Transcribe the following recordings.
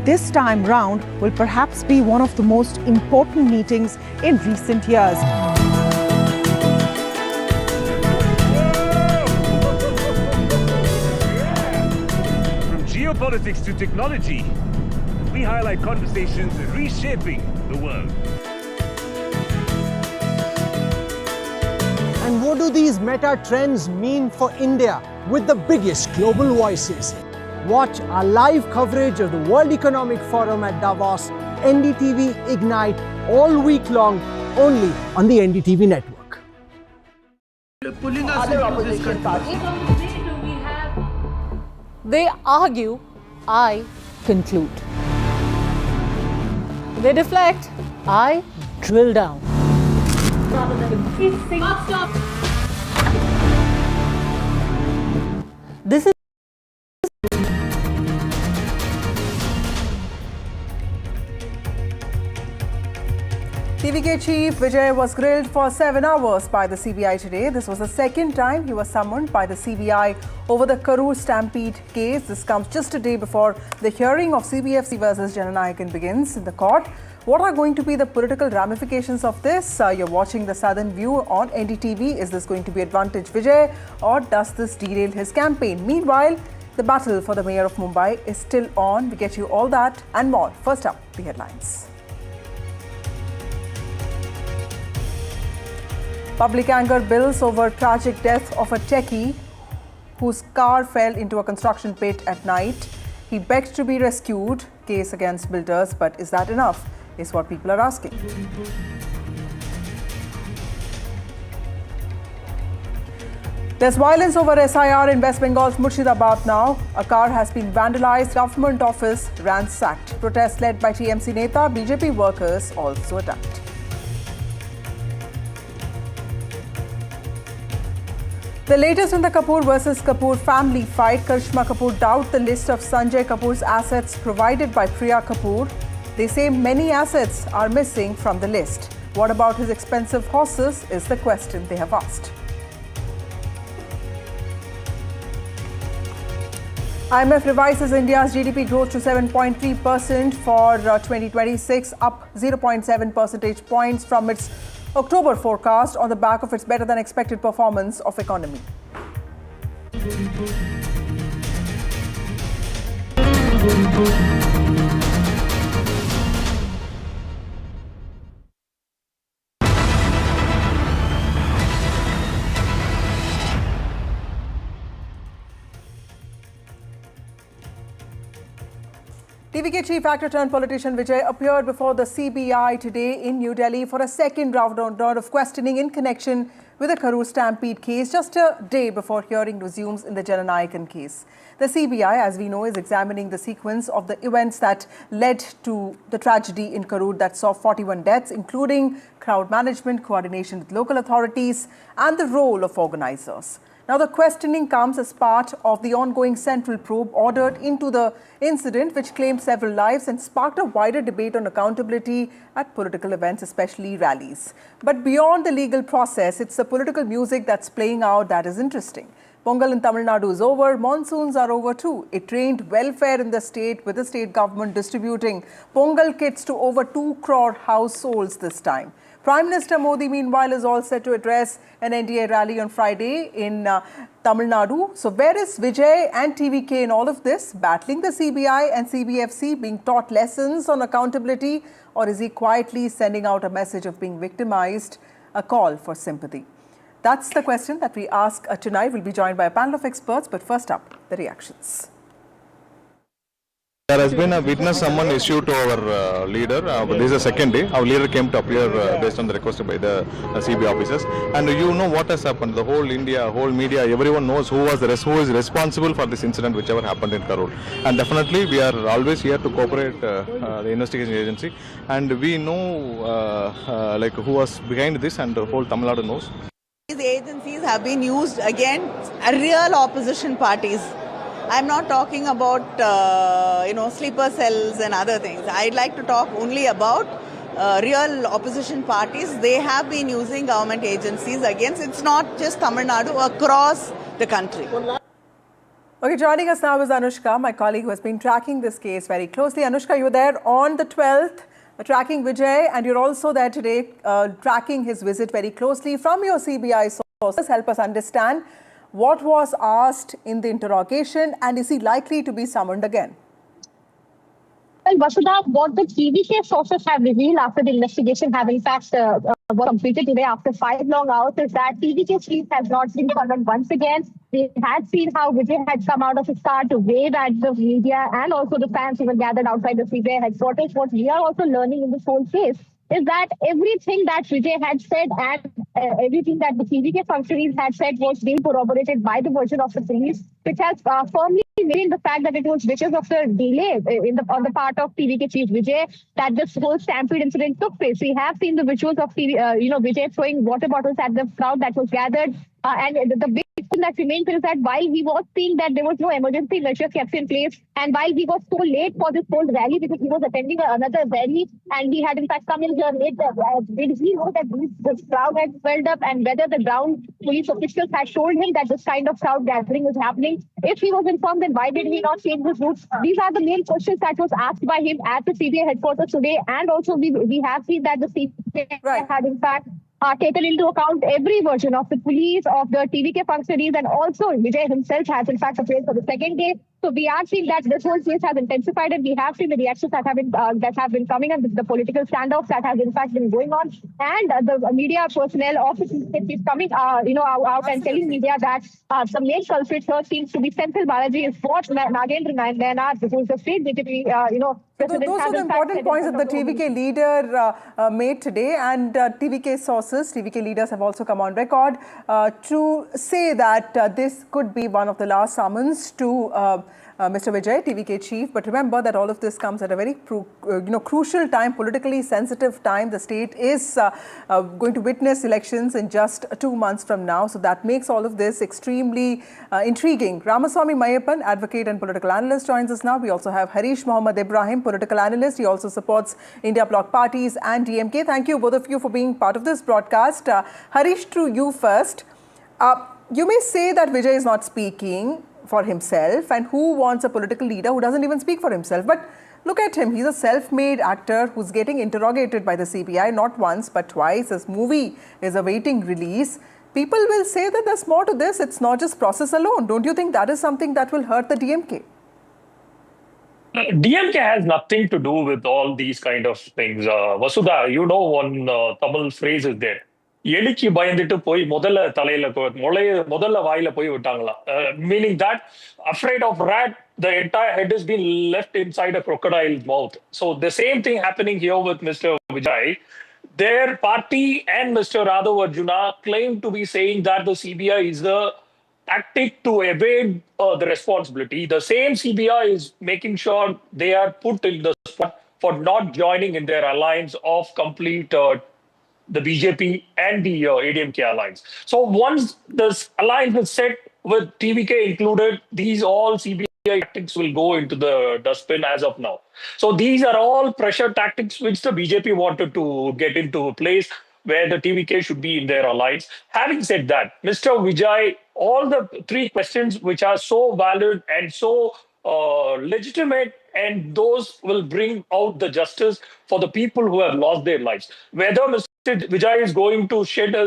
this time round will perhaps be one of the most important meetings in recent years. From geopolitics to technology, we highlight conversations reshaping the world. And what do these meta trends mean for India with the biggest global voices? Watch our live coverage of the World Economic Forum at Davos, NDTV Ignite, all week long, only on the NDTV network. Other opposition parties. They argue, I conclude. They deflect, I drill down. Stop. This is TVK chief Vijay was grilled for 7 hours by the CBI today. This was the second time he was summoned by the CBI over the Karur Stampede case. This comes just a day before the hearing of CBFC versus Jananayakan begins in the court. What are going to be the political ramifications of this? You're watching the Southern View on NDTV. Is this going to be advantage Vijay, or does this derail his campaign? Meanwhile, the battle for the mayor of Mumbai is still on. We get you all that and more. First up, the headlines. Public anger builds over tragic death of a techie whose car fell into a construction pit at night. He begged to be rescued. Case against builders, but is that enough? Is what people are asking. There's violence over SIR in West Bengal's Murshidabad now. A car has been vandalized, government office ransacked. Protests led by TMC Neta, BJP workers also attacked. The latest in the Kapoor versus Kapoor family fight. Karishma Kapoor doubt the list of Sanjay Kapoor's assets provided by Priya Kapoor. They say many assets are missing from the list. What about his expensive horses is the question they have asked. IMF revises India's GDP growth to 7.3% for 2026, up 0.7 percentage points from its October forecast on the back of its better than expected performance of economy. TVK chief actor turned politician Vijay appeared before the CBI today in New Delhi for a second round of questioning in connection with the Karur Stampede case, just a day before hearing resumes in the Jananayakan case. The CBI, as we know, is examining the sequence of the events that led to the tragedy in Karur that saw 41 deaths, including crowd management, coordination with local authorities, and the role of organizers. Now, the questioning comes as part of the ongoing central probe ordered into the incident, which claimed several lives and sparked a wider debate on accountability at political events, especially rallies. But beyond the legal process, it's the political music that's playing out that is interesting. Pongal in Tamil Nadu is over, monsoons are over too. It rained welfare in the state, with the state government distributing Pongal kits to over 2 crore households this time. Prime Minister Modi, meanwhile, is all set to address an NDA rally on Friday in Tamil Nadu. So where is Vijay and TVK in all of this? Battling the CBI and CBFC, being taught lessons on accountability, or is he quietly sending out a message of being victimized, a call for sympathy? That's the question that we ask tonight. We'll be joined by a panel of experts, but first up, the reactions. There has been a witness summon issued to our leader. This is the second day. Our leader came to appear based on the request by the CBI officers. And you know what has happened. The whole India, whole media, everyone knows who is responsible for this incident, whichever happened in Karur. And definitely we are always here to cooperate the investigation agency. And we know like who was behind this, and the whole Tamil Nadu knows. These agencies have been used against real opposition parties. I'm not talking about, sleeper cells and other things. I'd like to talk only about real opposition parties. They have been using government agencies against, it's not just Tamil Nadu, across the country. Okay, joining us now is Anushka, my colleague who has been tracking this case very closely. Anushka, you were there on the 12th, tracking Vijay, and you're also there today tracking his visit very closely. From your CBI sources, help us understand what was asked in the interrogation, and is he likely to be summoned again? Well, Vasudha, what the TVK sources have revealed after the investigation have in fact was completed today after 5 long hours is that TVK chief has not been summoned once again. We had seen how Vijay had come out of his car to wave at the media and also the fans who were gathered outside the CBI headquarters. What we are also learning in this whole case is that everything that Vijay had said and everything that the TVK functionaries had said was being corroborated by the version of the police, which has firmly named the fact that it was because of the delay on the part of TVK chief Vijay that this whole Stampede incident took place. We have seen the visuals of Vijay throwing water bottles at the crowd that was gathered. And the big thing that remains is that while he was seeing that there was no emergency measure kept in place, and while he was so late for this whole rally because he was attending another rally, and he had in fact come in here late, did he know that this crowd had swelled up, and whether the ground police officials had told him that this kind of crowd gathering was happening? If he was informed, then why did he not change his route? These are the main questions that was asked by him at the CBI headquarters today, and also we have seen that the CBI had in fact taken into account every version of the police, of the TVK functionaries, and also Vijay himself has in fact appeared for the second day. So we are seeing that this whole case has intensified, and we have seen the reactions that have been coming, and the political standoffs that have in fact been going on, and the media personnel of the is coming, out and telling media that the main culprit here seems to be Senthil Balaji is what Nagendra Nayanar, who is the state BJP, president. Those are the important points that the TVK leader made today, and TVK sources, TVK leaders have also come on record to say that this could be one of the last summons to Mr. Vijay, TVK chief. But remember that all of this comes at a very crucial time, politically sensitive time. The state is going to witness elections in just 2 months from now. So that makes all of this extremely intriguing. Ramaswamy Mayappan, advocate and political analyst, joins us now. We also have Harish Mohammed Ibrahim, political analyst. He also supports India Bloc parties and DMK. Thank you, both of you, for being part of this broadcast. Harish, to you first. You may say that Vijay is not speaking for himself, and who wants a political leader who doesn't even speak for himself? But look at him. He's a self-made actor who's getting interrogated by the CBI not once but twice. His movie is awaiting release. People will say that there's more to this. It's not just process alone. Don't you think that is something that will hurt the DMK? DMK has nothing to do with all these kind of things. Vasudha, one Tamil phrase is there. எலிக்கு பயந்துட்டு போய் முதல்ல வாயில போய் விட்டாங்களா, meaning that afraid of rat, the entire head has been left inside a crocodile's mouth. So the same thing happening here with Mr. Vijay. Their party and Mr. Radhav Arjuna claim to be saying that the CBI is the tactic to evade the responsibility. The same CBI is making sure they are put in the spot for not joining in their alliance of complete the BJP and the ADMK alliance. So once this alliance is set with TVK included, these all CBI tactics will go into the dustbin as of now. So these are all pressure tactics which the BJP wanted to get into a place where the TVK should be in their alliance. Having said that, Mr. Vijay, all the 3 questions which are so valid and so legitimate, and those will bring out the justice for the people who have lost their lives. Whether Mr. Vijay is going to shed a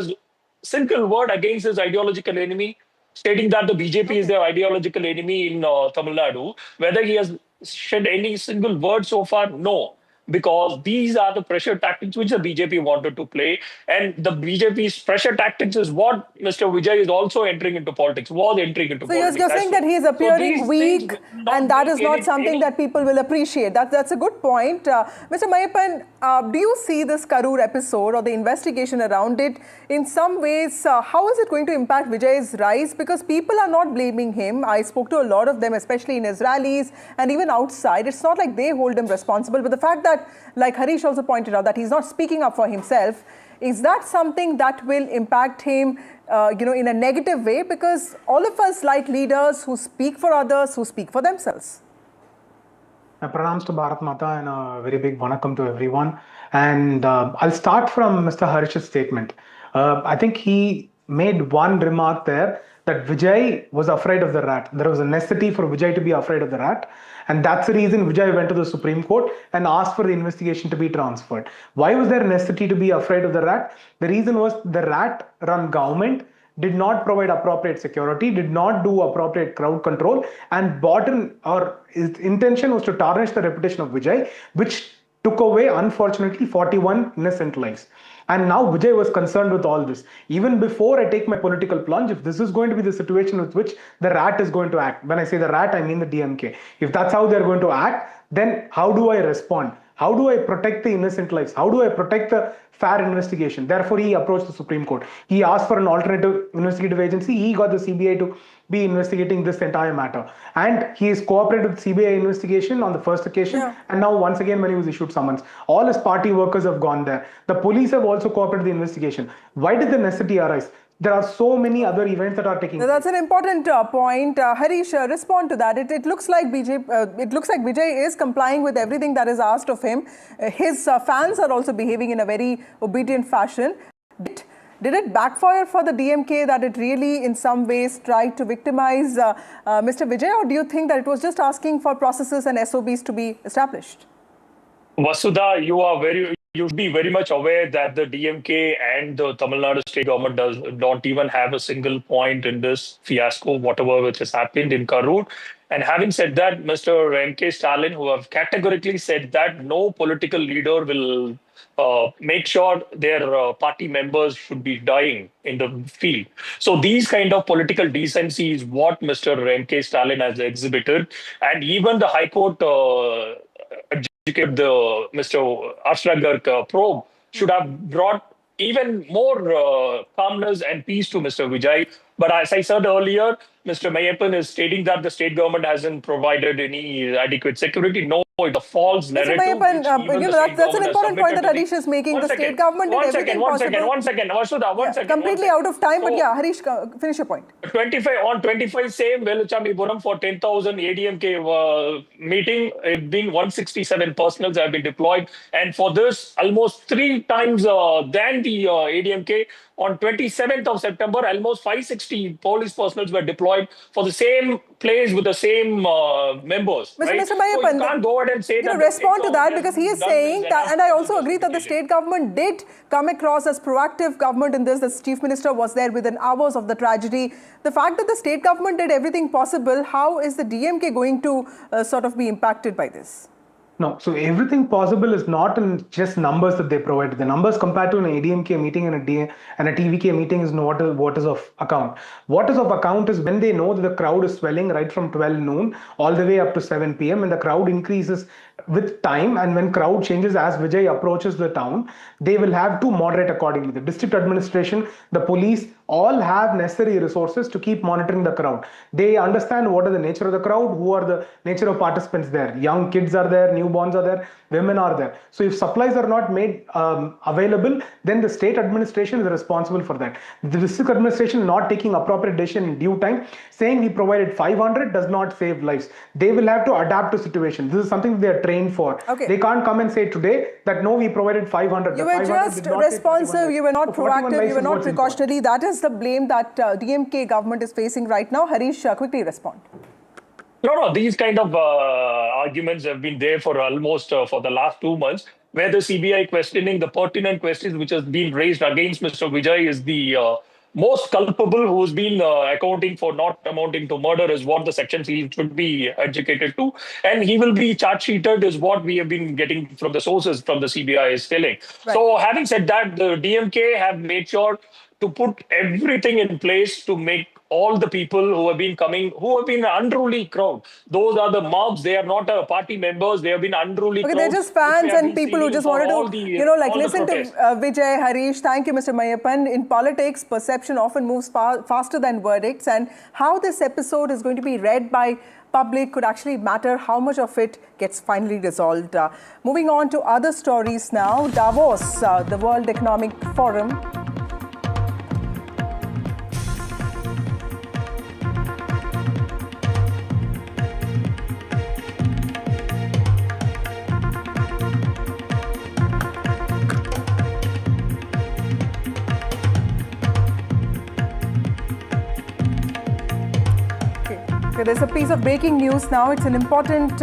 single word against his ideological enemy, stating that the BJP is their ideological enemy in Tamil Nadu, whether he has shed any single word so far, no. Because these are the pressure tactics which the BJP wanted to play. And the BJP's pressure tactics is what Mr. Vijay is also entering into politics, was entering into politics. So you're saying that he is appearing weak, and that is not something that people will appreciate. That's a good point. Mr. Mayappan, do you see this Karur episode or the investigation around it in some ways, how is it going to impact Vijay's rise? Because people are not blaming him. I spoke to a lot of them, especially in his rallies and even outside. It's not like they hold him responsible, but the fact that, like Harish also pointed out, that he's not speaking up for himself, is that something that will impact him, in a negative way? Because all of us like leaders who speak for others, who speak for themselves. Pranams to Bharat Mata and a very big vanakkam to everyone. And I'll start from Mr. Harish's statement. I think he made one remark there that Vijay was afraid of the rat. There was a necessity for Vijay to be afraid of the rat. And that's the reason Vijay went to the Supreme Court and asked for the investigation to be transferred. Why was there a necessity to be afraid of the rat? The reason was the rat-run government did not provide appropriate security, did not do appropriate crowd control, and his intention was to tarnish the reputation of Vijay, which took away, unfortunately, 41 innocent lives. And now Vijay was concerned with all this. Even before I take my political plunge, if this is going to be the situation with which the rat is going to act, when I say the rat, I mean the DMK. If that's how they're going to act, then how do I respond? How do I protect the innocent lives? How do I protect the fair investigation? Therefore, he approached the Supreme Court. He asked for an alternative investigative agency. He got the CBI to be investigating this entire matter. And he is cooperated with CBI investigation on the first occasion. Yeah. And now once again when he was issued summons. All his party workers have gone there. The police have also cooperated with the investigation. Why did the necessity arise? There are so many other events that are taking place. That's an important point. Harish, respond to that. It looks like Vijay is complying with everything that is asked of him. His fans are also behaving in a very obedient fashion. Did it backfire for the DMK that it really in some ways tried to victimize Mr. Vijay, or do you think that it was just asking for processes and SOBs to be established? Vasudha, you should be very much aware that the DMK and the Tamil Nadu state government don't even have a single point in this fiasco, whatever which has happened in Karur. And having said that, Mr. M.K. Stalin, who have categorically said that no political leader will make sure their party members should be dying in the field. So these kind of political decency is what Mr. M.K. Stalin has exhibited. And even the High Court the Mr. Ashragar probe should have brought even more calmness and peace to Mr. Vijay. But as I said earlier, Mr. Mayappan is stating that the state government hasn't provided any adequate security. No, it's a false narrative. Mr. Mayappan, that's an important point that Harish is making. The state government did everything possible. One second. Vasudha, one second. Completely out of time, but yeah, Harish, finish your point. 25 same Veluchamipuram for 10,000 ADMK meeting, it being 167 personals have been deployed. And for this, almost 3 times than the ADMK. On 27th of September, almost 560 police personnel were deployed for the same place with the same members. Mr. Right? Mr. Mayappan, so you can't go ahead and say that. Respond to that, because he is saying that, and I also agree that the state government did come across as proactive government in this. The chief minister was there within hours of the tragedy. The fact that the state government did everything possible, how is the DMK going to sort of be impacted by this? No, so everything possible is not in just numbers that they provide. The numbers compared to an ADMK meeting and a TVK meeting is what is of account. What is of account is when they know that the crowd is swelling right from 12 noon all the way up to 7 p.m. and the crowd increases with time, and when crowd changes as Vijay approaches the town, they will have to moderate accordingly. The district administration, the police, all have necessary resources to keep monitoring the crowd. They understand what is the nature of the crowd, who are the nature of participants there. Young kids are there, newborns are there, women are there. So if supplies are not made available, then the state administration is responsible for that. The district administration not taking appropriate decision in due time, saying we provided 500 does not save lives. They will have to adapt to situation. This is something they are trained for. Okay. They can't come and say today that no, we provided 500. You were just responsive, you were not proactive, you were not precautionary. That is the blame that DMK government is facing right now. Harish, quickly respond. No, these kind of arguments have been there for almost for the last 2 months, where the CBI questioning the pertinent questions which has been raised against Mr. Vijay is the most culpable, who's been accounting for not amounting to murder, is what the sections he should be educated to. And he will be charge sheeted is what we have been getting from the sources from the CBI is telling. Right. So having said that, the DMK have made sure to put everything in place to make all the people who have been coming, who have been unruly crowd. Those are the mobs. They are not party members. They have been unruly crowd. They're just fans and people who just wanted to, listen to Vijay, Harish. Thank you, Mr. Mayappan. In politics, perception often moves faster than verdicts, and how this episode is going to be read by public could actually matter how much of it gets finally resolved. Moving on to other stories now. Davos, the World Economic Forum. Okay, there's a piece of breaking news now. It's an important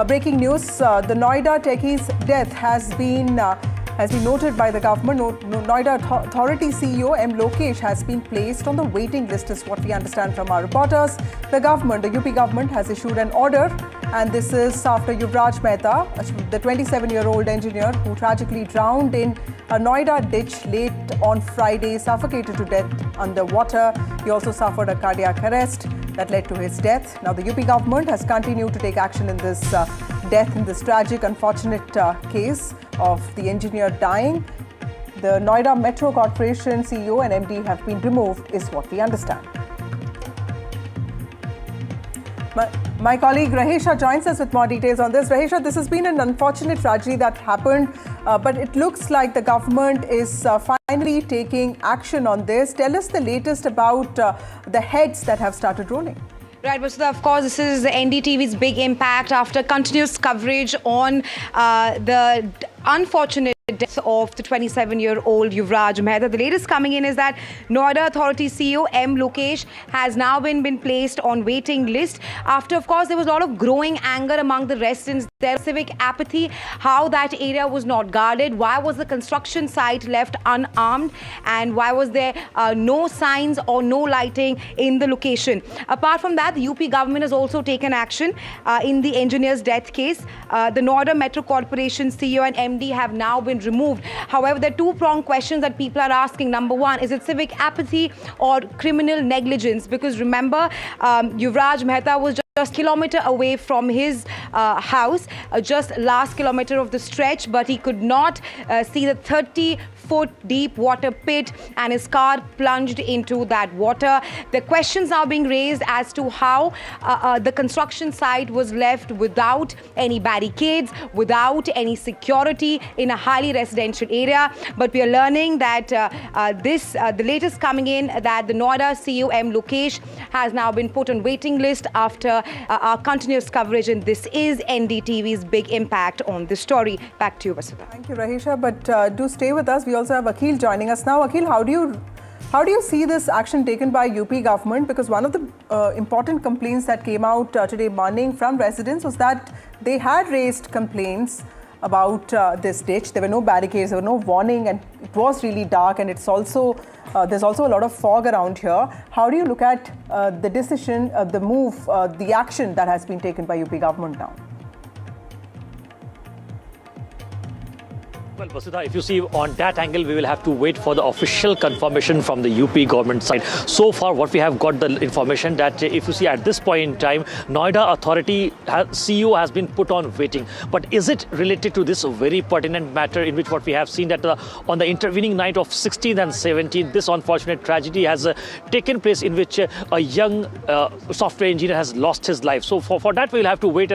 breaking news. The Noida techie's death has been noted by the government. Noida Authority CEO M. Lokesh has been placed on the waiting list, is what we understand from our reporters. The UP government has issued an order, and this is after Yuvraj Mehta, the 27-year-old engineer who tragically drowned in a Noida ditch late on Friday, suffocated to death underwater. He also suffered a cardiac arrest that led to his death. Now, the UP government has continued to take action in this death, in this tragic, unfortunate case of the engineer dying. The Noida Metro Corporation CEO and MD have been removed, is what we understand. My colleague Rahesha joins us with more details on this. Rahesha, this has been an unfortunate tragedy that happened, but it looks like the government is finally taking action on this. Tell us the latest about the heads that have started rolling. Right, Vasudha, of course, this is NDTV's big impact after continuous coverage on the unfortunate death of the 27-year-old Yuvraj Mehta. The latest coming in is that Noida Authority CEO M. Lokesh has now been placed on waiting list after, of course, there was a lot of growing anger among the residents. Their civic apathy, how that area was not guarded, why was the construction site left unarmed, and why was there no signs or no lighting in the location. Apart from that, the UP government has also taken action in the engineer's death case. The Noida Metro Corporation CEO and MD have now been removed. However, there are two-pronged questions that people are asking. Number one, is it civic apathy or criminal negligence? Because remember, Yuvraj Mehta was just a kilometer away from his house, just last kilometer of the stretch, but he could not see the 30-foot deep water pit, and his car plunged into that water. The questions now being raised as to how the construction site was left without any barricades, without any security in a highly residential area. But we are learning that the latest coming in, that the Noida CEO M. Lokesh has now been put on waiting list after our continuous coverage, and this is NDTV's big impact on this story. Back to you, Vasudha. Thank you, Rahesha. But do stay with us. We also have Akhil joining us now. Akhil, how do you see this action taken by UP government? Because one of the important complaints that came out today morning from residents was that they had raised complaints about this ditch. There were no barricades, there were no warning, and it was really dark, and it's also there's also a lot of fog around here. How do you look at the decision, the move, the action that has been taken by UP government now? Well, Vasudha, if you see on that angle, we will have to wait for the official confirmation from the UP government side. So far, what we have got the information that if you see at this point in time, Noida Authority CEO has been put on waiting. But is it related to this very pertinent matter in which what we have seen that on the intervening night of 16th and 17th, this unfortunate tragedy has taken place in which a young software engineer has lost his life. So for that, we will have to wait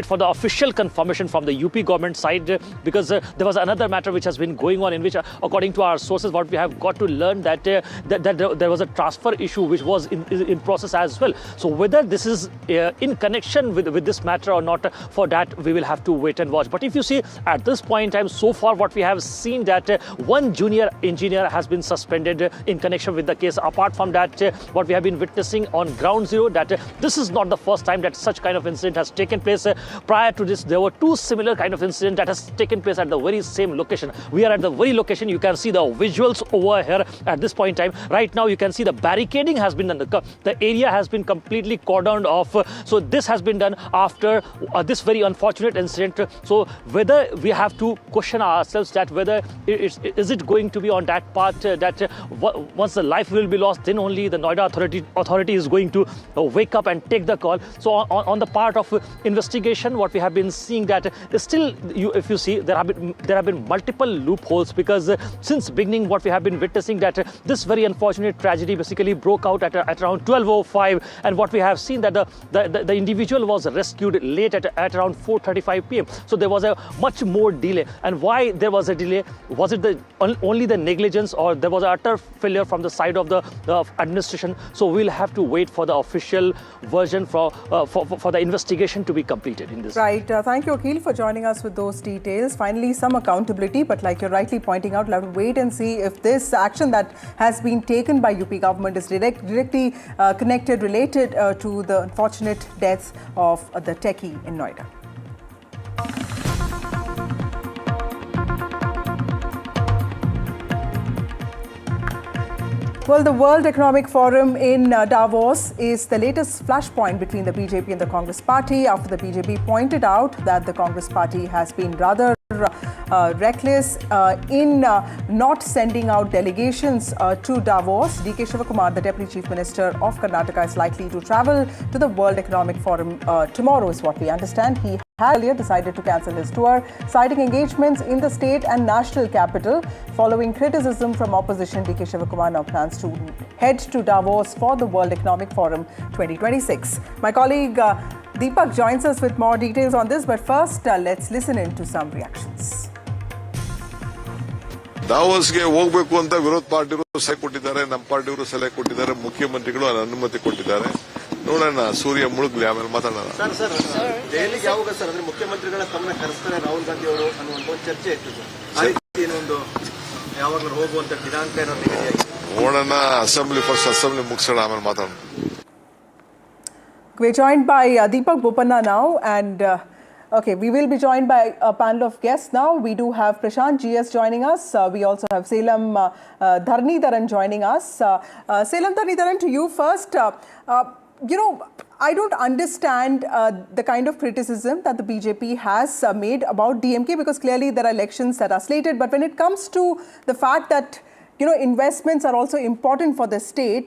for the official confirmation from the UP government side, because there was another matter which has been going on in which, according to our sources, what we have got to learn that there was a transfer issue which was in process as well. So whether this is in connection with this matter or not, for that we will have to wait and watch. But if you see at this point in time, so far what we have seen that one junior engineer has been suspended in connection with the case. Apart from that, what we have been witnessing on ground zero, that this is not the first time that such kind of incident has taken place. Prior to this, there were two similar kind of incidents that has taken place at the very same location. We are at the very location. You can see the visuals over here at this point in time. Right now, you can see the barricading has been done. The area has been completely cordoned off. So this has been done after this very unfortunate incident. So whether we have to question ourselves that whether is it going to be on that path that once the life will be lost, then only the Noida authority is going to wake up and take the call. So on the part of investigation, what we have been seeing that still, if you see, there have been multiple loopholes, because since beginning what we have been witnessing that this very unfortunate tragedy basically broke out at around 12:05, and what we have seen that the individual was rescued late at around 4:35 p.m. So there was a much more delay. And why there was a delay? Was it only the negligence, or there was an utter failure from the side of the administration? So we'll have to wait for the official version for the investigation to be completed in this. Right. Thank you, Akhil, for joining us with those details. Finally, some accountability accountability. But like you're rightly pointing out, we'll have to wait and see if this action that has been taken by UP government is directly connected, related to the unfortunate deaths of the techie in Noida. Well, the World Economic Forum in Davos is the latest flashpoint between the BJP and the Congress party after the BJP pointed out that the Congress party has been rather reckless in not sending out delegations to Davos. DK Shivakumar, the Deputy Chief Minister of Karnataka, is likely to travel to the World Economic Forum tomorrow, is what we understand. He had earlier decided to cancel his tour, citing engagements in the state and national capital. Following criticism from opposition, DK Shivakumar now plans to head to Davos for the World Economic Forum 2026. My colleague Deepak joins us with more details on this, but first let's listen in to some reactions. ದಾವೋಸ್ಗೆ ಹೋಗಬೇಕು ಅಂತ ವಿರೋಧ ಪಾರ್ಟಿಗಳು ಸಲಹೆ ಕೊಟ್ಟಿದ್ದಾರೆ, ನಮ್ಮ ಪಾರ್ಟಿಯವರು ಸಲಹೆ ಕೊಟ್ಟಿದ್ದಾರೆ, ಮುಖ್ಯಮಂತ್ರಿಗಳು ಅನುಮತಿ ಕೊಟ್ಟಿದ್ದಾರೆ. ನೋಡೋಣ, ಸೂರ್ಯ ಮುಳುಗ್ಲಿ, ಆಮೇಲೆ ಮಾತಾಡೋಣ. ಸರ್ ದೆಹಲಿಗೆ ಯಾವಾಗ ಸರ್ ಅಂದ್ರೆ ಮುಖ್ಯಮಂತ್ರಿಗಳ ತಮ್ಮನ್ನ ಕರೆಸ್ತಾರೆ ರಾಹುಲ್ ಗಾಂಧಿ ಅವರು ಅನ್ನುವಂತ ಒಂದು ಚರ್ಚೆ ಇತ್ತು ಸರ್. ಆ ರೀತಿ ಏನೊಂದು ಯಾವಾಗಲೂ ಹೋಗುವಂತ ದಿನಾಂಕ ಏನೋ ನಿಗದಿಯಾಗಿದೆ. ನೋಡೋಣ, ಅಸೆಂಬ್ಲಿ ಮುಗಿಸೋಣ, ಆಮೇಲೆ ಮಾತಾಡೋಣ. We're joined by Deepak Bopanna now, and okay, we will be joined by a panel of guests now. We do have Prashant GS joining us. We also have Selam Dharnidharan joining us. Selam Dharnidharan, to you first. I don't understand the kind of criticism that the BJP has made about DMK, because clearly there are elections that are slated. But when it comes to the fact that investments are also important for the state,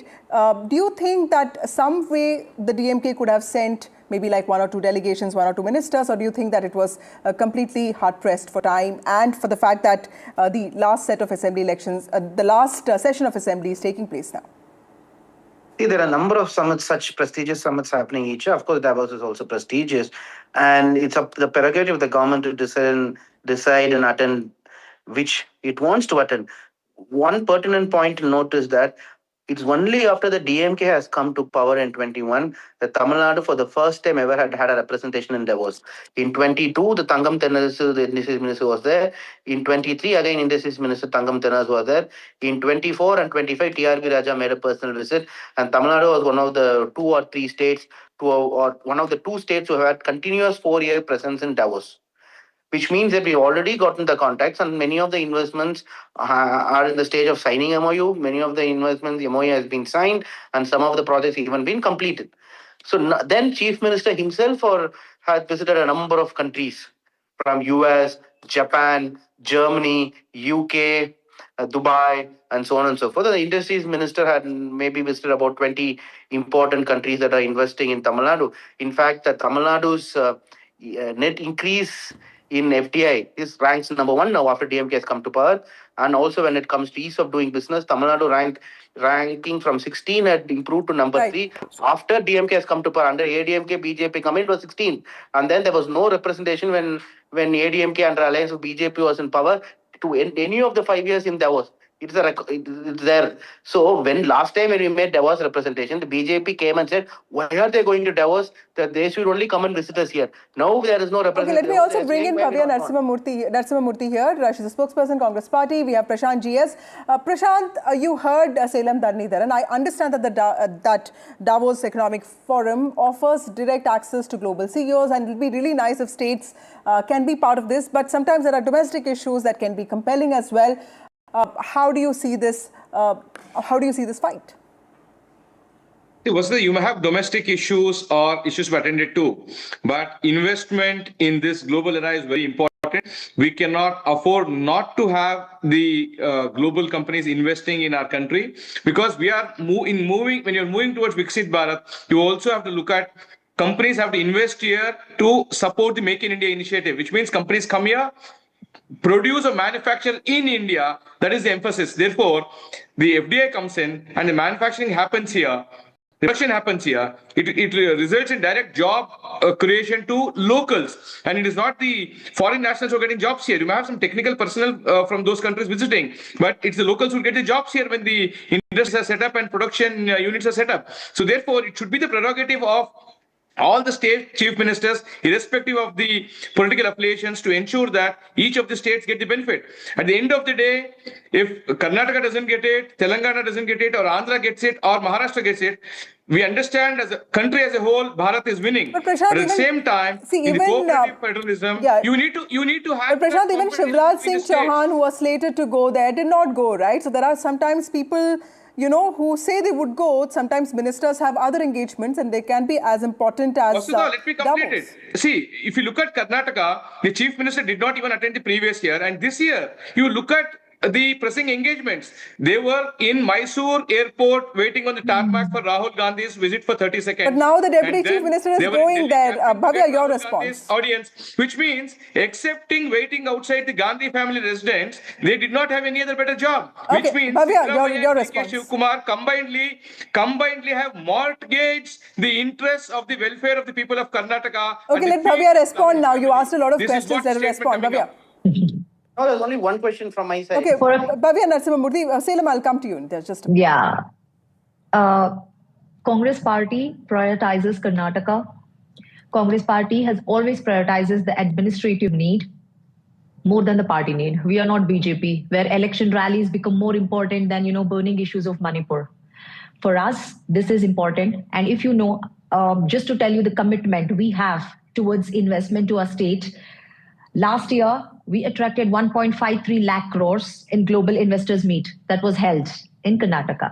do you think that some way the DMK could have sent maybe like one or two delegations, one or two ministers, or do you think that it was completely hard-pressed for time and for the fact that the last set of assembly elections, the last session of assembly is taking place now? See, there are a number of summits, such prestigious summits happening each year. Of course, Davos is also prestigious, and it's up the prerogative of the government to decide and attend which it wants to attend. One pertinent point to note is that it's only after the DMK has come to power in 21 that Tamil Nadu for the first time ever had a representation in Davos. In 22, the Tangam Tenasu, the Industries Minister, was there. In 23, again, Industries Minister Tangam Tenas was there. In 24 and 25, TRB Raja made a personal visit, and Tamil Nadu was one of the two or three states, or one of the two states who have had continuous 4-year presence in Davos. Which means that we've already gotten the contacts, and many of the investments are in the stage of signing MOU. Many of the investments, the MOU has been signed, and some of the projects even been completed. So then Chief Minister himself has visited a number of countries from US, Japan, Germany, UK, Dubai, and so on and so forth. The Industries Minister had maybe visited about 20 important countries that are investing in Tamil Nadu. In fact, Tamil Nadu's net increase in FDI is ranks number 1 now after DMK has come to power. And also when it comes to ease of doing business, Tamil Nadu ranking from 16 had improved to number 3. After DMK has come to power, under ADMK, BJP come in, it was 16. And then there was no representation when ADMK under alliance with BJP was in power to any of the 5 years in Davos. It's there. So when last time when we made Davos representation, the BJP came and said, why are they going to Davos? That they should only come and visit us here. Now there is no representation. Okay, let me also bring in Kavya Narasimhamurthy here. She's a spokesperson, Congress Party. We have Prashant GS. Prashant, you heard Selam Dharnidharan. I understand that Davos Economic Forum offers direct access to global CEOs, and it will be really nice if states can be part of this. But sometimes there are domestic issues that can be compelling as well. How do you see this? How do you see this fight? You may have domestic issues or issues we attended to, but investment in this global era is very important. We cannot afford not to have the global companies investing in our country, because we are when you're moving towards Viksit Bharat, you also have to look at companies have to invest here to support the Make in India initiative, which means companies come here, produce or manufacture in India. That is the emphasis. Therefore, the FDI comes in and the manufacturing happens here. Production happens here. It results in direct job creation to locals, and it is not the foreign nationals who are getting jobs here. You may have some technical personnel from those countries visiting, but it's the locals who get the jobs here when the industries are set up and production units are set up. So therefore, it should be the prerogative of all the state chief ministers, irrespective of the political affiliations, to ensure that each of the states get the benefit. At the end of the day, if Karnataka doesn't get it, Telangana doesn't get it, or Andhra gets it, or Maharashtra gets it, we understand as a country as a whole, Bharat is winning. But Prashant, at the same time, in the cooperative federalism, you need to have. But Prashant, even Shivraj Singh Chauhan, who was slated to go there, did not go, right? So there are sometimes people, you know, who say they would go. Sometimes ministers have other engagements and they can be as important as Vasudha, let me complete Davos. it. See, if you look at Karnataka, the chief minister did not even attend the previous year. And this year, you look at the pressing engagements. They were in Mysore airport waiting on the tarmac for Rahul Gandhi's visit for 30 seconds. But now the deputy chief minister is going there. Bhavya, your response. Audience, which means excepting waiting outside the Gandhi family residence, they did not have any other better job. Okay, Which means Bhavya, your response. Shivkumar combinedly have mortgaged the interests of the welfare of the people of Karnataka. Okay, let Bhavya respond now. You asked a lot of questions. Let her respond. Bhavya. No, there's only one question from my side. Okay, Bhavya Narasimhamurthy, Salem, I'll come to you. There's just Congress party prioritizes Karnataka. Congress party has always prioritizes the administrative need more than the party need. We are not BJP, where election rallies become more important than, burning issues of Manipur. For us, this is important. And if you know, just to tell you the commitment we have towards investment to our state, last year, we attracted 1.53 lakh crores in global investors meet that was held in Karnataka.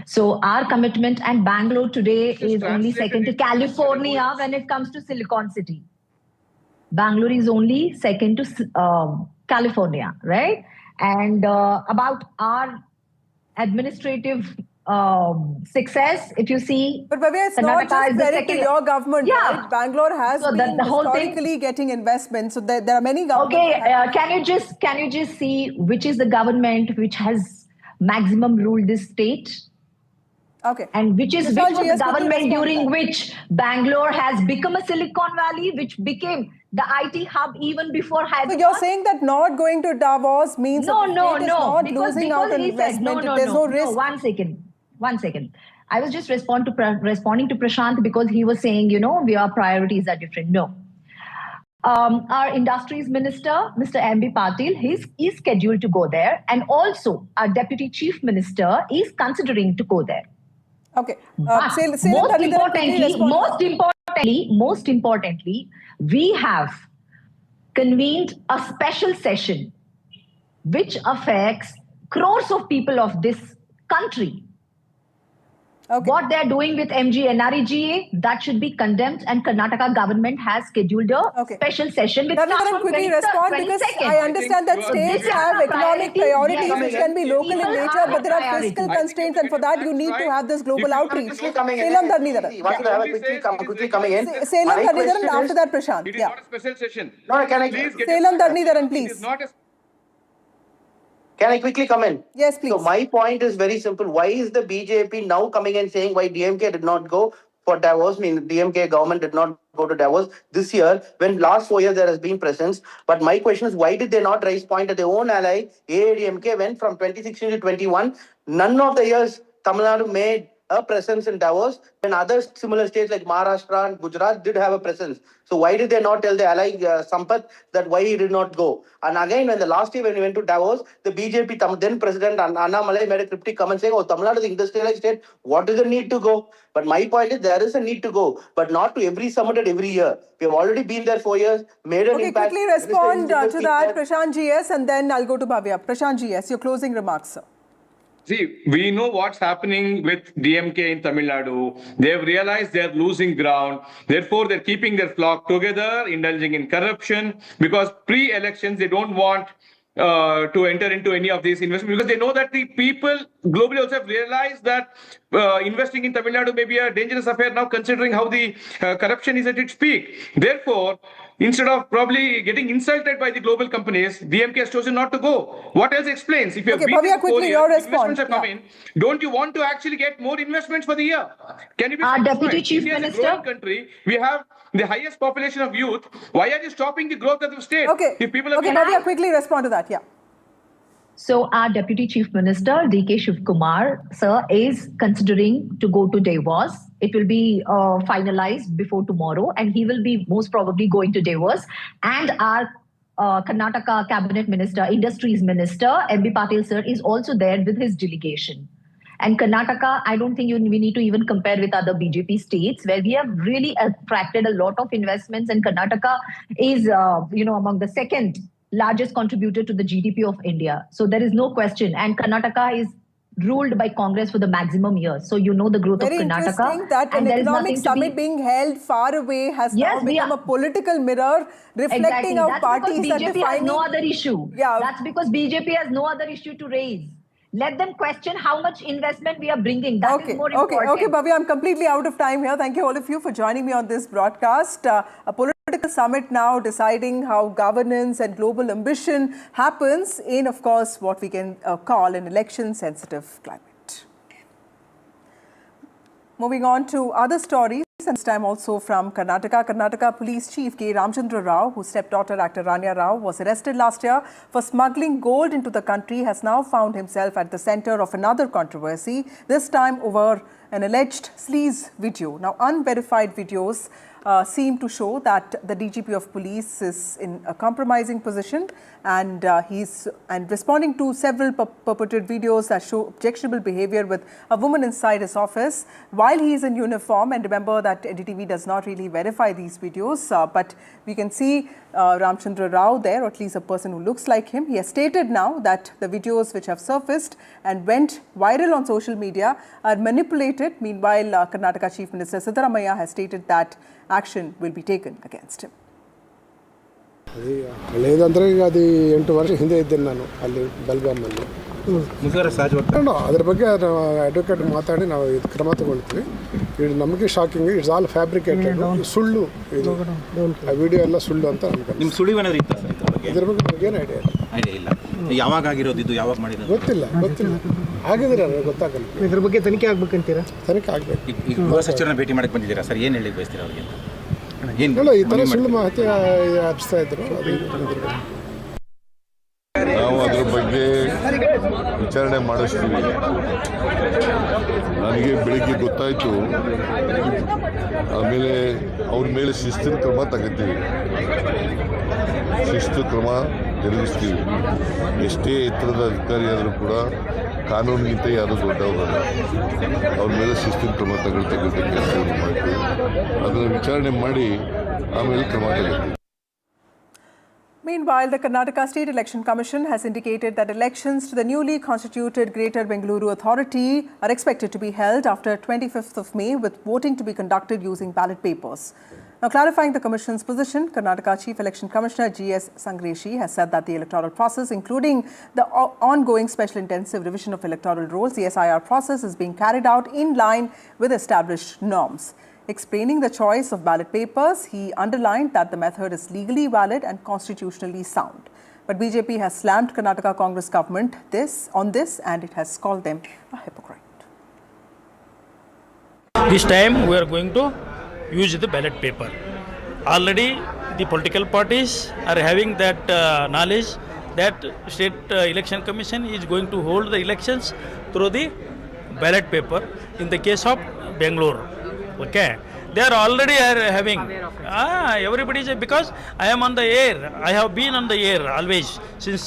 So our commitment, and Bangalore today is only second to California when it comes to Silicon City. Bangalore is only second to California, right? And about our administrative success, if you see, but Bhavya, it's not just credit to your government, right? Bangalore has been historically getting investment, so there are many governments. Okay, can you just see which is the government which has maximum ruled this state? Okay. And which was the government during which Bangalore has become a Silicon Valley, which became the IT hub even before Hyderabad. So you're saying that not going to Davos means no, not losing out on investment. There's no risk. No, one second. I was just responding to Prashant because he was saying, our priorities are different. No. Our industries minister, Mr. M.B. Patil, he's scheduled to go there. And also our deputy chief minister is considering to go there. Okay. Most importantly, we have convened a special session which affects crores of people of this country. Okay. What they're doing with MGNREGA, that should be condemned, and Karnataka government has scheduled a special session with quickly respond because I understand that states have economic priorities which can be local in nature, but there are fiscal constraints, and for that you need to have this global outreach. Selam Dharnidharan. Quickly coming in. Selam Dharnidharan, after that Prashant. It is not a special session. No, can I? Selam Dharnidharan, please. Can I quickly come in? Yes, please. So my point is very simple. Why is the BJP now coming and saying why DMK did not go for Davos? I mean, DMK government did not go to Davos this year when last 4 years there has been presence. But my question is, why did they not raise point at their own ally? AIDMK went from 2016 to 21. None of the years Tamil Nadu made a presence in Davos, when other similar states like Maharashtra and Gujarat did have a presence. So why did they not tell the ally Sampath that why he did not go? And again, when the last year when we went to Davos, the BJP then President Annamalai made a cryptic comment saying, oh, Tamil Nadu is industrialized state, what is the need to go? But my point is there is a need to go, but not to every summit at every year. We have already been there 4 years, made an impact. Quickly respond to that, Prashant GS, and then I'll go to Bhavya. Prashant GS, your closing remarks, sir. See, we know what's happening with DMK in Tamil Nadu. They've realized they're losing ground. Therefore, they're keeping their flock together, indulging in corruption, because pre-elections, they don't want to enter into any of these investments because they know that the people globally also have realized that investing in Tamil Nadu may be a dangerous affair now, considering how the corruption is at its peak. Therefore, instead of probably getting insulted by the global companies, DMK has chosen not to go. What else explains? If you have Bhavya, quickly your response. Investments have come in, don't you want to actually get more investments for the year? Can you be our deputy chief India minister? is a growing country. We have the highest population of youth. Why are you stopping the growth of the state? Okay. If people have Bhavya, quickly respond to that. Yeah. So our Deputy Chief Minister, DK Shivkumar, sir, is considering to go to Davos. It will be finalized before tomorrow, and he will be most probably going to Davos. And our Karnataka Cabinet Minister, Industries Minister, M.B. Patil sir, is also there with his delegation. And Karnataka, I don't think we need to even compare with other BJP states where we have really attracted a lot of investments. And Karnataka is, among the second largest contributor to the GDP of India. So there is no question. And Karnataka is ruled by Congress for the maximum years. So you know the growth Very of Karnataka. interesting that an economic summit being held far away has now become a political mirror reflecting how parties are defining. BJP has no other issue. Yeah. That's because BJP has no other issue to raise. Let them question how much investment we are bringing. That is more important. Okay, Bhavya, I'm completely out of time here. Thank you all of you for joining me on this broadcast. A political summit now deciding how governance and global ambition happens in, of course, what we can call an election-sensitive climate. Moving on to other stories, and this time also from Karnataka. Karnataka Police Chief K. Ramchandra Rao, whose stepdaughter actor Rania Rao was arrested last year for smuggling gold into the country, has now found himself at the center of another controversy, this time over an alleged sleaze video. Now, unverified videos seem to show that the DGP of police is in a compromising position, and he's responding to several purported videos that show objectionable behavior with a woman inside his office while he is in uniform. And remember that NDTV does not really verify these videos, but we can see Ramchandra Rao there, or at least a person who looks like him. He has stated now that the videos which have surfaced and went viral on social media are manipulated. Meanwhile, Karnataka Chief Minister Siddaramaiah has stated that action will be taken against him. లేదంటే అది 8 ವರ್ಷ ಹಿಂದೆ ಇದ್ದೇನೆ ನಾನು ಅಲ್ಲಿ ಬೆಲ್ಗಾಮಲ್ಲಿ ಅದರ ಬಗ್ಗೆ advocate ಮಾತಾಡಿ ನಾವು ಇದು ಕ್ರಮ ತಗೊಳ್ತೀವಿ. ಇದು ನಮಗೆ ಶಾಕಿಂಗ್, ಇಟ್ಸ್ ಆಲ್ ಫ್ಯಾಬ್ರಿಕೇಟೆಡ್, ಸುಳ್ಳು ಇದು, ಆ ವಿಡಿಯೋ ಎಲ್ಲ ಸುಳ್ಳು ಅಂತ ಅನ್ಕೊಂಡು. ನಿಮ್ಮ ಸುಳಿವು ಏನಾದ್ರು ಇತ್ತಾ ಸರ್ ಇದ್ರ ಬಗ್ಗೆ ನಮಗೇನು ಐಡಿಯಾ ಇಲ್ಲ. ಯಾವಾಗ ಆಗಿರೋದು ಇದು, ಯಾವಾಗ ಮಾಡಿರೋದು ಗೊತ್ತಿಲ್ಲ ಆಗಿದ್ರೆ ಗೊತ್ತಾಗಲ್ಲ. ಇದ್ರ ಬಗ್ಗೆ ತನಿಖೆ ಆಗ್ಬೇಕಂತೀರಾ? ತನಿಖೆ ಆಗಬೇಕು. ಈಗ ಗೃಹ ಸಚಿವರನ್ನ ಭೇಟಿ ಮಾಡಕ್ಕೆ ಬಂದಿದ್ದೀರಾ ಸರ್, ಏನು ಹೇಳಿ ಬಯಸ್ತೀರಾ ಅವ್ರಿಗೆ? ಇಲ್ಲ, ಈ ಥರ ಸುಳ್ಳು ಮಾಹಿತಿ ಹಬ್ಸ್ತಾ ಇದ್ರು. ನಾವು ಅದ್ರ ಬಗ್ಗೆ ವಿಚಾರಣೆ ಮಾಡಿಸ್ತೀವಿ. ನನಗೆ ಬೆಳಿಗ್ಗೆ ಗೊತ್ತಾಯಿತು, ಆಮೇಲೆ ಅವ್ರ ಮೇಲೆ ಶಿಸ್ತಿನ ಕ್ರಮ ತಗೋತೀವಿ, ಶಿಸ್ತು ಕ್ರಮ ಜರುಗಿಸ್ತೀವಿ. ಎಷ್ಟೇ ಎತ್ತರದ ಅಧಿಕಾರಿ ಆದರೂ ಕೂಡ ಕಾನೂನಿಗಿಂತ ಯಾರು ದೊಡ್ಡವರಲ್ಲ, ಅವ್ರ ಮೇಲೆ ಶಿಸ್ತಿನ ಕ್ರಮ ತಗೊಳ್ತಕ್ಕಂಥ ಕೆಲಸವನ್ನು ಮಾಡ್ತೀವಿ. ಅದನ್ನು ವಿಚಾರಣೆ ಮಾಡಿ ಆಮೇಲೆ ಕ್ರಮ ತಗೊಳ್ತೀವಿ. Meanwhile, the Karnataka State Election Commission has indicated that elections to the newly constituted Greater Bengaluru Authority are expected to be held after 25th of May, with voting to be conducted using ballot papers. Now, clarifying the Commission's position, Karnataka Chief Election Commissioner G.S. Sangreshi has said that the electoral process, including the ongoing special intensive revision of electoral rolls, the SIR process, is being carried out in line with established norms. Explaining the choice of ballot papers, he underlined that the method is legally valid and constitutionally sound. But BJP has slammed Karnataka Congress government on this, and it has called them a hypocrite. This time we are going to use the ballot paper. Already the political parties are having that knowledge that State Election Commission is going to hold the elections through the ballot paper in the case of Bengaluru. Okay, they are already having everybody is, because I am on the air, I have been on the air always since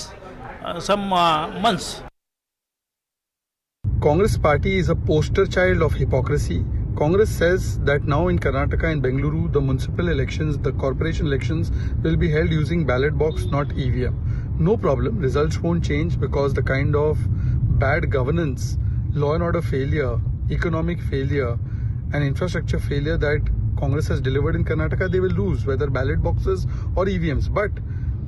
some months. Congress party is a poster child of hypocrisy. Congress says that now in Karnataka and Bengaluru, the municipal elections, the corporation elections will be held using ballot box, not EVM. No problem, results won't change, because the kind of bad governance, law and order failure, economic failure and infrastructure failure that Congress has delivered in Karnataka, they will lose, whether ballot boxes or EVMs. But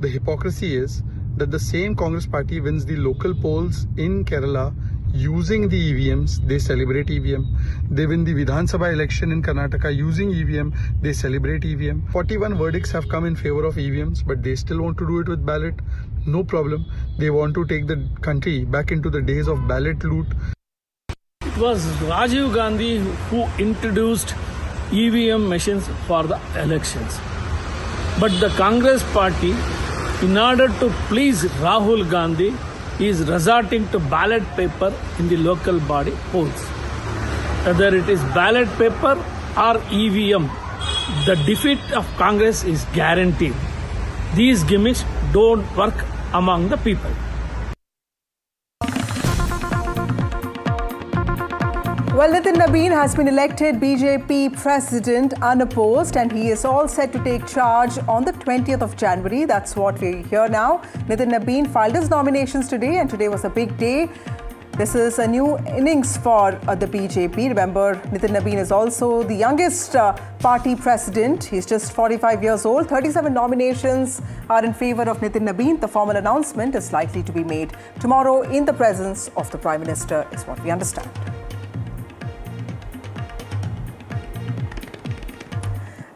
the hypocrisy is that the same Congress party wins the local polls in Kerala using the EVMs, they celebrate EVM. They win the Vidhan Sabha election in Karnataka using EVM, they celebrate EVM. 41 verdicts have come in favor of EVMs, but they still want to do it with ballot. No problem. They want to take the country back into the days of ballot loot. It was Rajiv Gandhi who introduced EVM machines for the elections. But the Congress party, in order to please Rahul Gandhi, is resorting to ballot paper in the local body polls. whether it is ballot paper or EVM, the defeat of Congress is guaranteed. These gimmicks don't work among the people. Well, Nitin Nabeen has been elected BJP president unopposed, and he is all set to take charge on the 20th of January. That's what we hear now. Nitin Nabeen filed his nominations today, and today was a big day. This is a new innings for the BJP. Remember, Nitin Nabeen is also the youngest party president. He's just 45 years old. 37 nominations are in favor of Nitin Nabeen. The formal announcement is likely to be made tomorrow in the presence of the Prime Minister, is what we understand.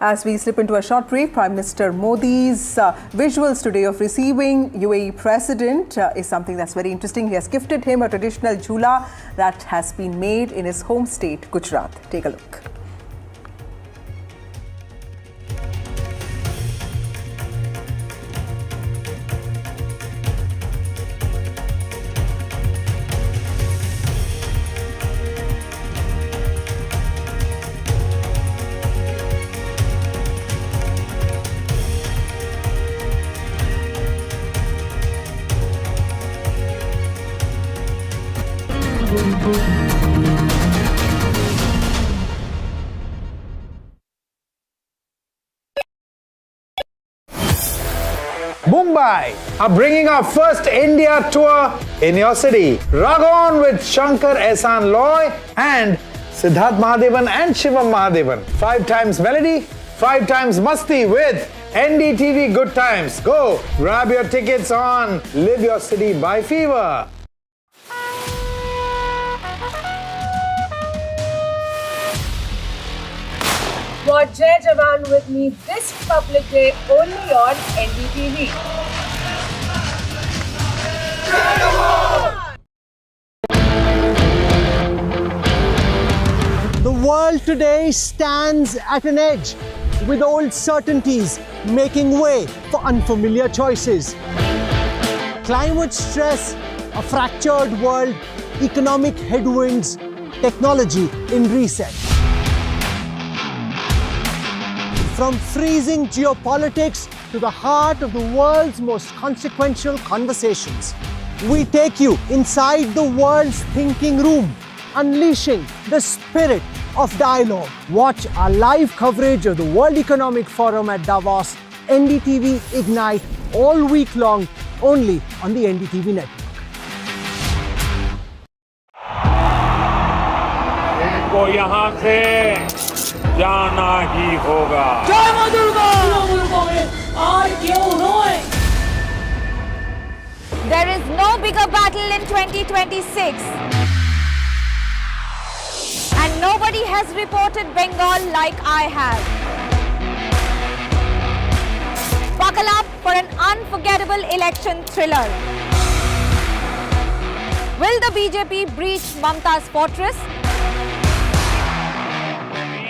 As we slip into a short break, Prime Minister Modi's visuals today of receiving UAE President is something that's very interesting. He has gifted him a traditional jhula that has been made in his home state, Gujarat. Take a look. Mumbai are bringing our first India tour in your city. Rag on with Shankar Ehsan Loy and Siddharth Mahadevan and Shivam Mahadevan. 5 times melody, 5 times masti with NDTV Good Times. Go grab your tickets on Live Your City by Fever. Watch Jai Jawan with me this Republic Day only on NDTV. The world today stands at an edge, with old certainties making way for unfamiliar choices. Climate stress, a fractured world, economic headwinds, technology in reset. From freezing geopolitics to the heart of the world's most consequential conversations, we take you inside the world's thinking room, unleashing the spirit of dialogue. Watch our live coverage of the World Economic Forum at Davos, NDTV Ignite, all week long, only on the NDTV network. इनको यहाँ से जाना ही होगा। जय मां Durga! There is no bigger battle in 2026. And nobody has reported Bengal like I have. Buckle up for an unforgettable election thriller. Will the BJP breach Mamta's fortress?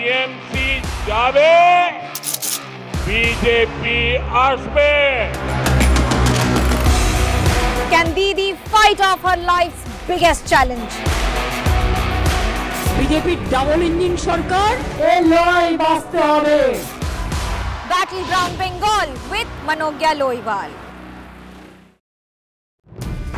TMC जावे, BJP आसमे. Can Didi fight off her life's biggest challenge? BJP double engine sarkar ei lorai baste hobe. Battleground Bengal with Manogya Loiwal.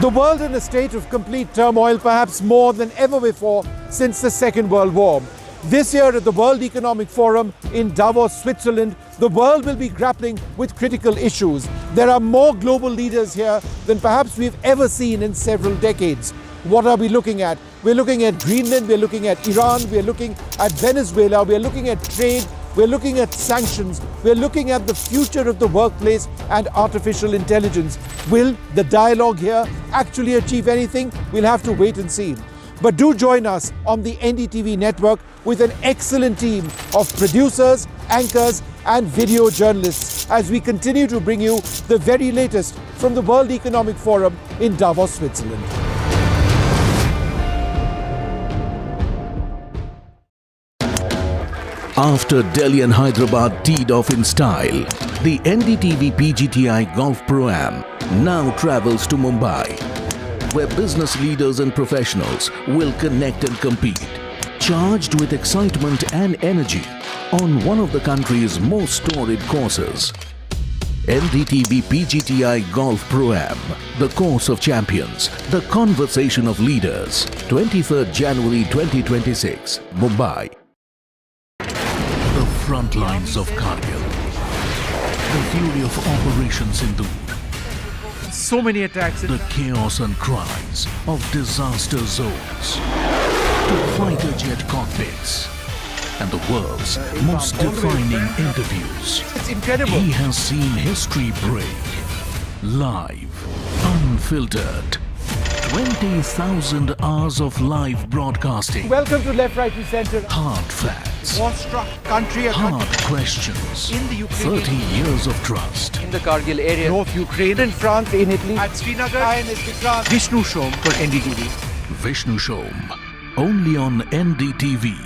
The world in a state of complete turmoil, perhaps more than ever before since the Second World War. This year at the World Economic Forum in Davos, Switzerland, the world will be grappling with critical issues. There are more global leaders here than perhaps we've ever seen in several decades. What are we looking at? We're looking at Greenland, we're looking at Iran, we're looking at Venezuela, we're looking at trade, we're looking at sanctions, we're looking at the future of the workplace and artificial intelligence. Will the dialogue here actually achieve anything? We'll have to wait and see. But do join us on the NDTV network with an excellent team of producers, anchors and video journalists as we continue to bring you the very latest from the World Economic Forum in Davos, Switzerland. After Delhi and Hyderabad teed off in style, the NDTV PGTI Golf Pro-Am now travels to Mumbai, where business leaders and professionals will connect and compete. charged with excitement and energy on one of the country's most storied courses. NDTV PGTI Golf Pro-Am, the course of champions, the conversation of leaders. 23rd January 2026, Mumbai. The front lines of Kargil. The fury of Operation Sindhu. So many attacks. The chaos and cries of disaster zones. To fighter jet cockpits. And the world's most defining interviews. It's incredible. He has seen history break. Live, unfiltered. 20,000 hours of live broadcasting. Welcome to Left, Right and Centre. Hard facts. War-struck country. Hard questions. In the Ukraine. 30 years of trust. In the Kargil area. North Ukraine. In France. In Italy. At Srinagar. Vishnu Shom for NDTV. Vishnu Shom. Only on NDTV.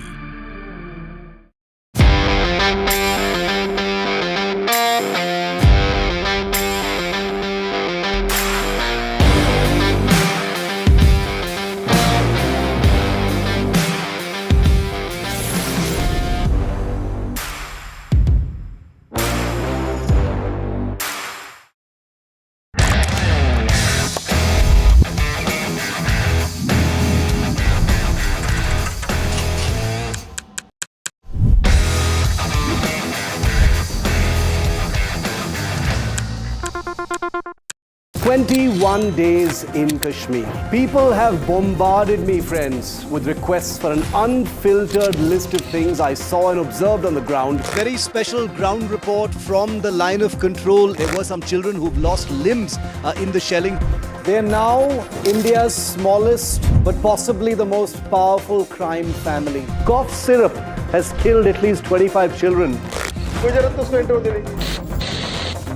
"21 days in Kashmir. People have bombarded me, friends, with requests for an unfiltered list of things I saw and observed on the ground. Very special ground report from the line of control. There were some children who've lost limbs in the shelling. They're now India's smallest, but possibly the most powerful crime family. Cough syrup has killed at least 25 children.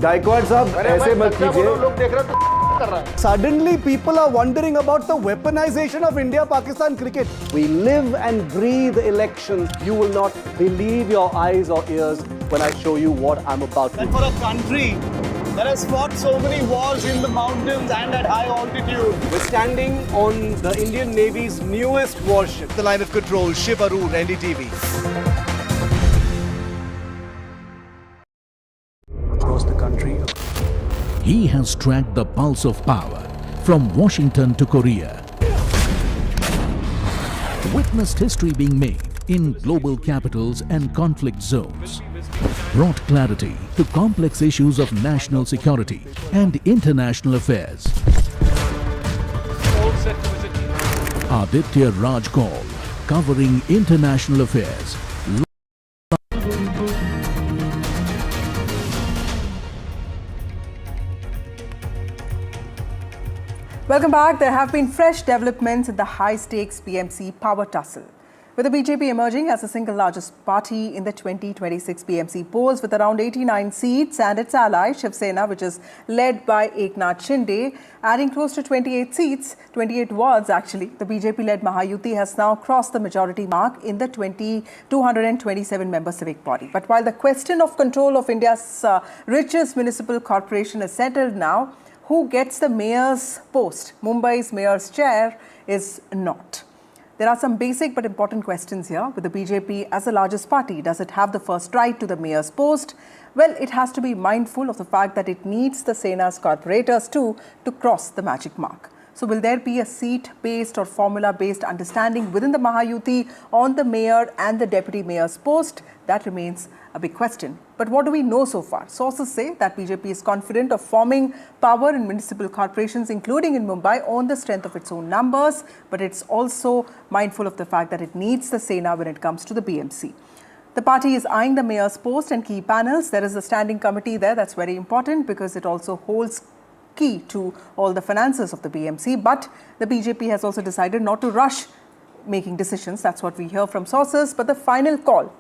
Gaikwad sahab, aise mat kijiye. Suddenly people are wondering about the weaponization of India-Pakistan cricket. We live and breathe elections. You will not believe your eyes or ears when I show you what I'm about to do. For a country that has fought so many wars in the mountains and at high altitude, we're standing on the Indian Navy's newest warship, the line of control, Karur, NDTV. Across the country. He has tracked the pulse of power from Washington to Korea. Witnessed history being made in global capitals and conflict zones. Brought clarity to complex issues of national security and international affairs. Aditya Raj Kaul, covering international affairs. Welcome back. There have been fresh developments in the high-stakes BMC power tussle, with the BJP emerging as the single largest party in the 2026 BMC polls with around 89 seats, and its ally Shiv Sena, which is led by Eknath Shinde, adding close to 28 seats, 28 wards actually. The BJP-led Mahayuti has now crossed the majority mark in the 227-member civic body. But while the question of control of India's richest municipal corporation is settled now, who gets the mayor's post, Mumbai's mayor's chair, is not. There are some basic but important questions here. With the BJP as the largest party, does it have the first right to the mayor's post? Well, it has to be mindful of the fact that it needs the Sena's corporators too to cross the magic mark. So will there be a seat-based or formula-based understanding within the Mahayuti on the mayor and the deputy mayor's post? That remains a big question. But what do we know so far? Sources say that BJP is confident of forming power in municipal corporations, including in Mumbai, on the strength of its own numbers. But it's also mindful of the fact that it needs the Sena when it comes to the BMC. The party is eyeing the mayor's post and key panels. There is a standing committee there. That's very important because it also holds key to all the finances of the BMC. But the BJP has also decided not to rush making decisions. That's what we hear from sources. But the final call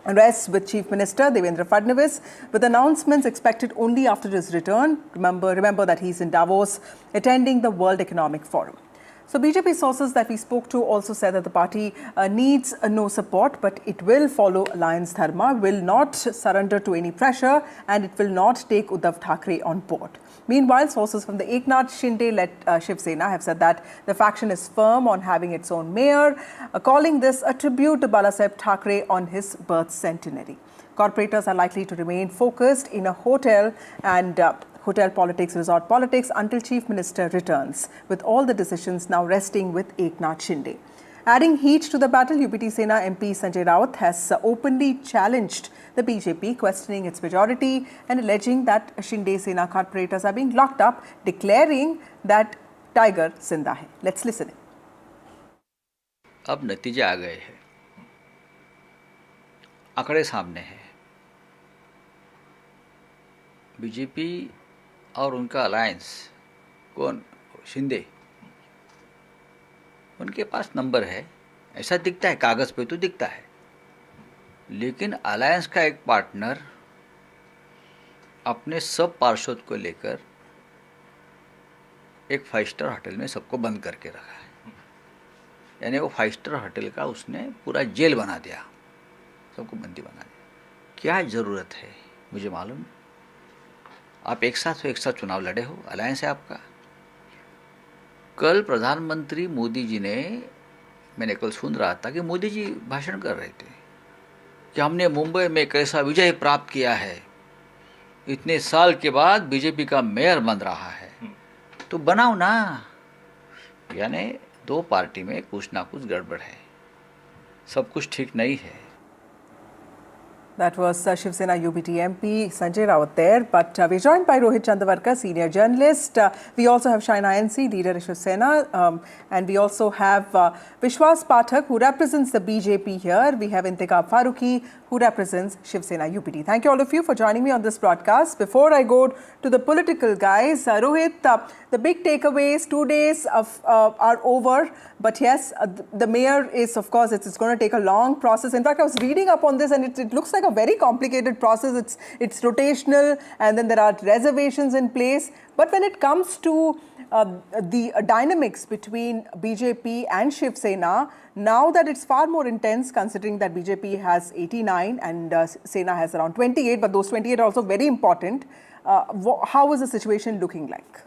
rests with Chief Minister Devendra Fadnavis, with announcements expected only after his return. Remember that he's in Davos attending the World Economic Forum. So BJP sources that we spoke to also said that the party needs no support, but it will follow alliance dharma, will not surrender to any pressure, and it will not take Uddhav Thackeray on board. Meanwhile, sources from the Eknath Shinde-led Shiv Sena have said that the faction is firm on having its own mayor, calling this a tribute to Balasaheb Thackeray on his birth centenary. Corporators are likely to remain focused in a hotel and hotel politics, resort politics until Chief Minister returns, with all the decisions now resting with Eknath Shinde. Adding heat to the battle, UBT Sena MP Sanjay Raut has openly challenged the BJP, questioning its majority and alleging that Shinde Sena corporators are being locked up, declaring that Tiger Zinda hai. Let's listen in. अब नतीजे आ गए हैं, आंकड़े सामने हैं। BJP और उनका alliance कौन, शिंदे, उनके पास नंबर है, ऐसा दिखता है, कागज पे तो दिखता है, लेकिन अलायंस का एक पार्टनर अपने सब पार्षद को लेकर एक 5 स्टार होटल में सबको बंद करके रखा है। यानी वो 5 स्टार होटल का उसने पूरा जेल बना दिया, सबको बंदी बना दिया। क्या ज़रूरत है मुझे मालूम। आप एक साथ चुनाव लड़े हो, अलायंस है आपका। कल प्रधानमंत्री मोदी जी ने, मैंने कल सुन रहा था कि मोदी जी भाषण कर रहे थे कि हमने मुंबई में कैसा विजय प्राप्त किया है, इतने साल के बाद बीजेपी का मेयर बन रहा है, तो बनाओ ना। यानी दो पार्टी में कुछ ना कुछ गड़बड़ है, सब कुछ ठीक नहीं है। That was Shiv Sena UBT MP Sanjay Raut there. But we're joined by Rohit Chandavarkar, senior journalist. We also have Shaina NC, leader of Shiv Sena. And we also have Vishwas Pathak, who represents the BJP here. We have Intikhab Farooqi, who represents Shiv Sena UBT. Thank you all of you for joining me on this broadcast. Before I go to the political guys, Rohit, the big takeaways, 2 days are over. But yes, the mayor is, of course, it's going to take a long process. In fact, I was reading up on this and it looks like a very complicated process. It's rotational and then there are reservations in place. But when it comes to the dynamics between BJP and Shiv Sena, now that it's far more intense, considering that BJP has 89 and Sena has around 28, but those 28 are also very important. How is the situation looking like?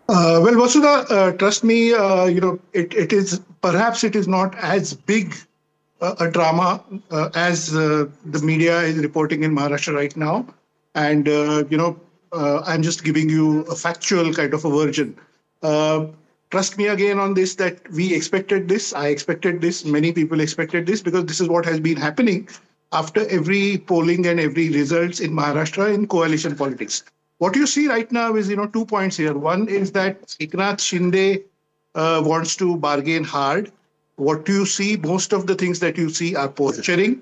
Well, Vasudha, trust me, it is perhaps it is not as big a drama as the media is reporting in Maharashtra right now. And, I'm just giving you a factual kind of a version. Trust me again on this, that we expected this. I expected this. Many people expected this, because this is what has been happening after every polling and every results in Maharashtra in coalition politics. What you see right now is, 2 points here. One is that Eknath Shinde wants to bargain hard. What you see, most of the things that you see are posturing.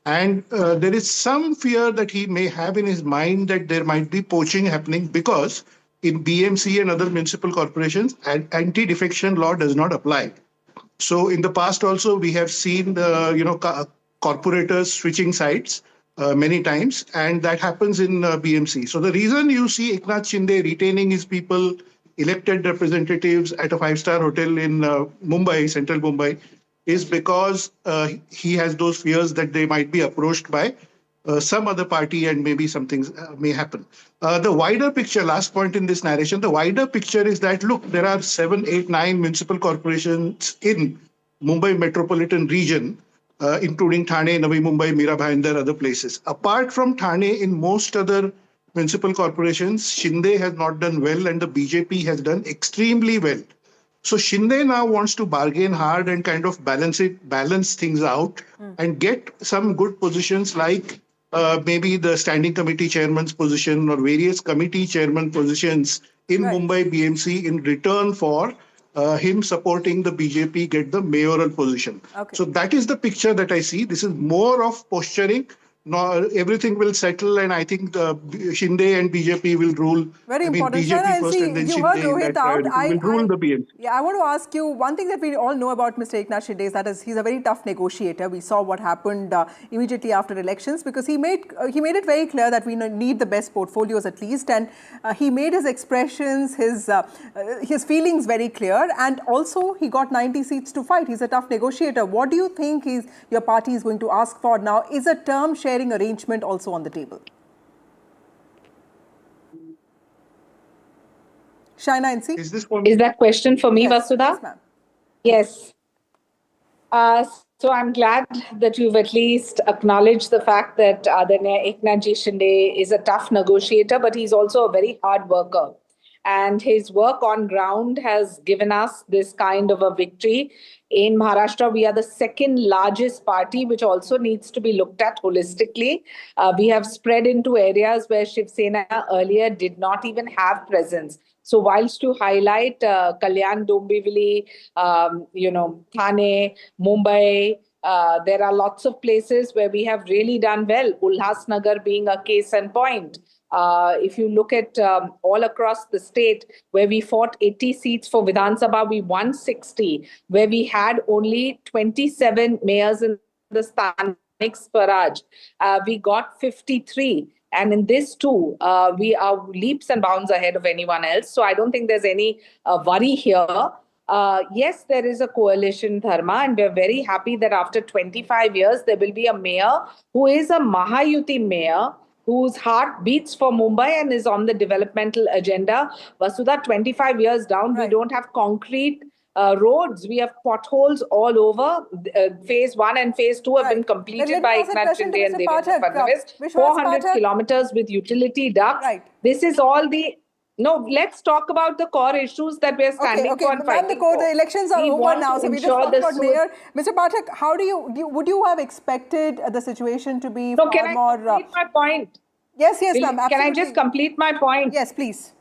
And there is some fear that he may have in his mind that there might be poaching happening, because in BMC and other municipal corporations, anti-defection law does not apply. So in the past also, we have seen corporators switching sides many times, and that happens in BMC. So the reason you see Eknath Shinde retaining his people, elected representatives at a 5-star hotel in Mumbai, central Mumbai, is because he has those fears that they might be approached by some other party and maybe something may happen. The wider picture, last point in this narration, the wider picture is that, look, there are 7, 8, 9 municipal corporations in Mumbai metropolitan region, including Thane, Navi Mumbai, Mira Bhayandar, other places. Apart from Thane, in most other municipal corporations, Shinde has not done well and the BJP has done extremely well. So Shinde now wants to bargain hard and kind of balance things out and get some good positions, like maybe the standing committee chairman's position or various committee chairman positions in Mumbai BMC in return for him supporting the BJP get the mayoral position. Okay. So that is the picture that I see. This is more of posturing, everything will settle, and I think the Shinde and BJP will rule. Very important. BJP Shaina, first, and then you Shinde heard in Rohit that out. priority will rule the BMC. Yeah, I want to ask you one thing that we all know about Mr. Eknath Shinde is that he's a very tough negotiator. We saw what happened immediately after elections, because he made it very clear that we need the best portfolios at least, and he made his expressions, his feelings very clear, and also he got 90 seats to fight. He's a tough negotiator. What do you think your party is going to ask for now? Is a term sharing arrangement also on the table? Shaina NC? Is that question for me, Yes, Vasudha? yes, ma'am. Yes. So I'm glad that you've at least acknowledged the fact that Eknath Shinde is a tough negotiator, but he's also a very hard worker. And his work on ground has given us this kind of a victory. In Maharashtra, we are the second largest party, which also needs to be looked at holistically. We have spread into areas where Shiv Sena earlier did not even have presence. So whilst to highlight Kalyan, Dombivli, Thane, Mumbai, there are lots of places where we have really done well. Ulhasnagar being a case in point. If you look at all across the state, where we fought 80 seats for Vidhan Sabha, we won 60. Where we had only 27 mayors in the Sthanik Swaraj, we got 53. And in this too, we are leaps and bounds ahead of anyone else. So I don't think there's any worry here. Yes, there is a coalition, Dharma, and we're very happy that after 25 years, there will be a mayor who is a Mahayuti mayor, whose heart beats for Mumbai and is on the developmental agenda. Vasudha, 25 years down, we don't have concrete roads. We have potholes all over. Phase 1 and Phase 2 have been completed by Eknath Shinde and Devendra Fadnavis. 400 kilometers with utility ducts. This is all the... No, let's talk about the core issues that we're standing for and fighting for. The elections are over now, so we just talked about Mayor. Mr. Pathak, how would you have expected the situation to be more... Can I complete my point? Yes, ma'am. Can I just complete my point? Yes, please.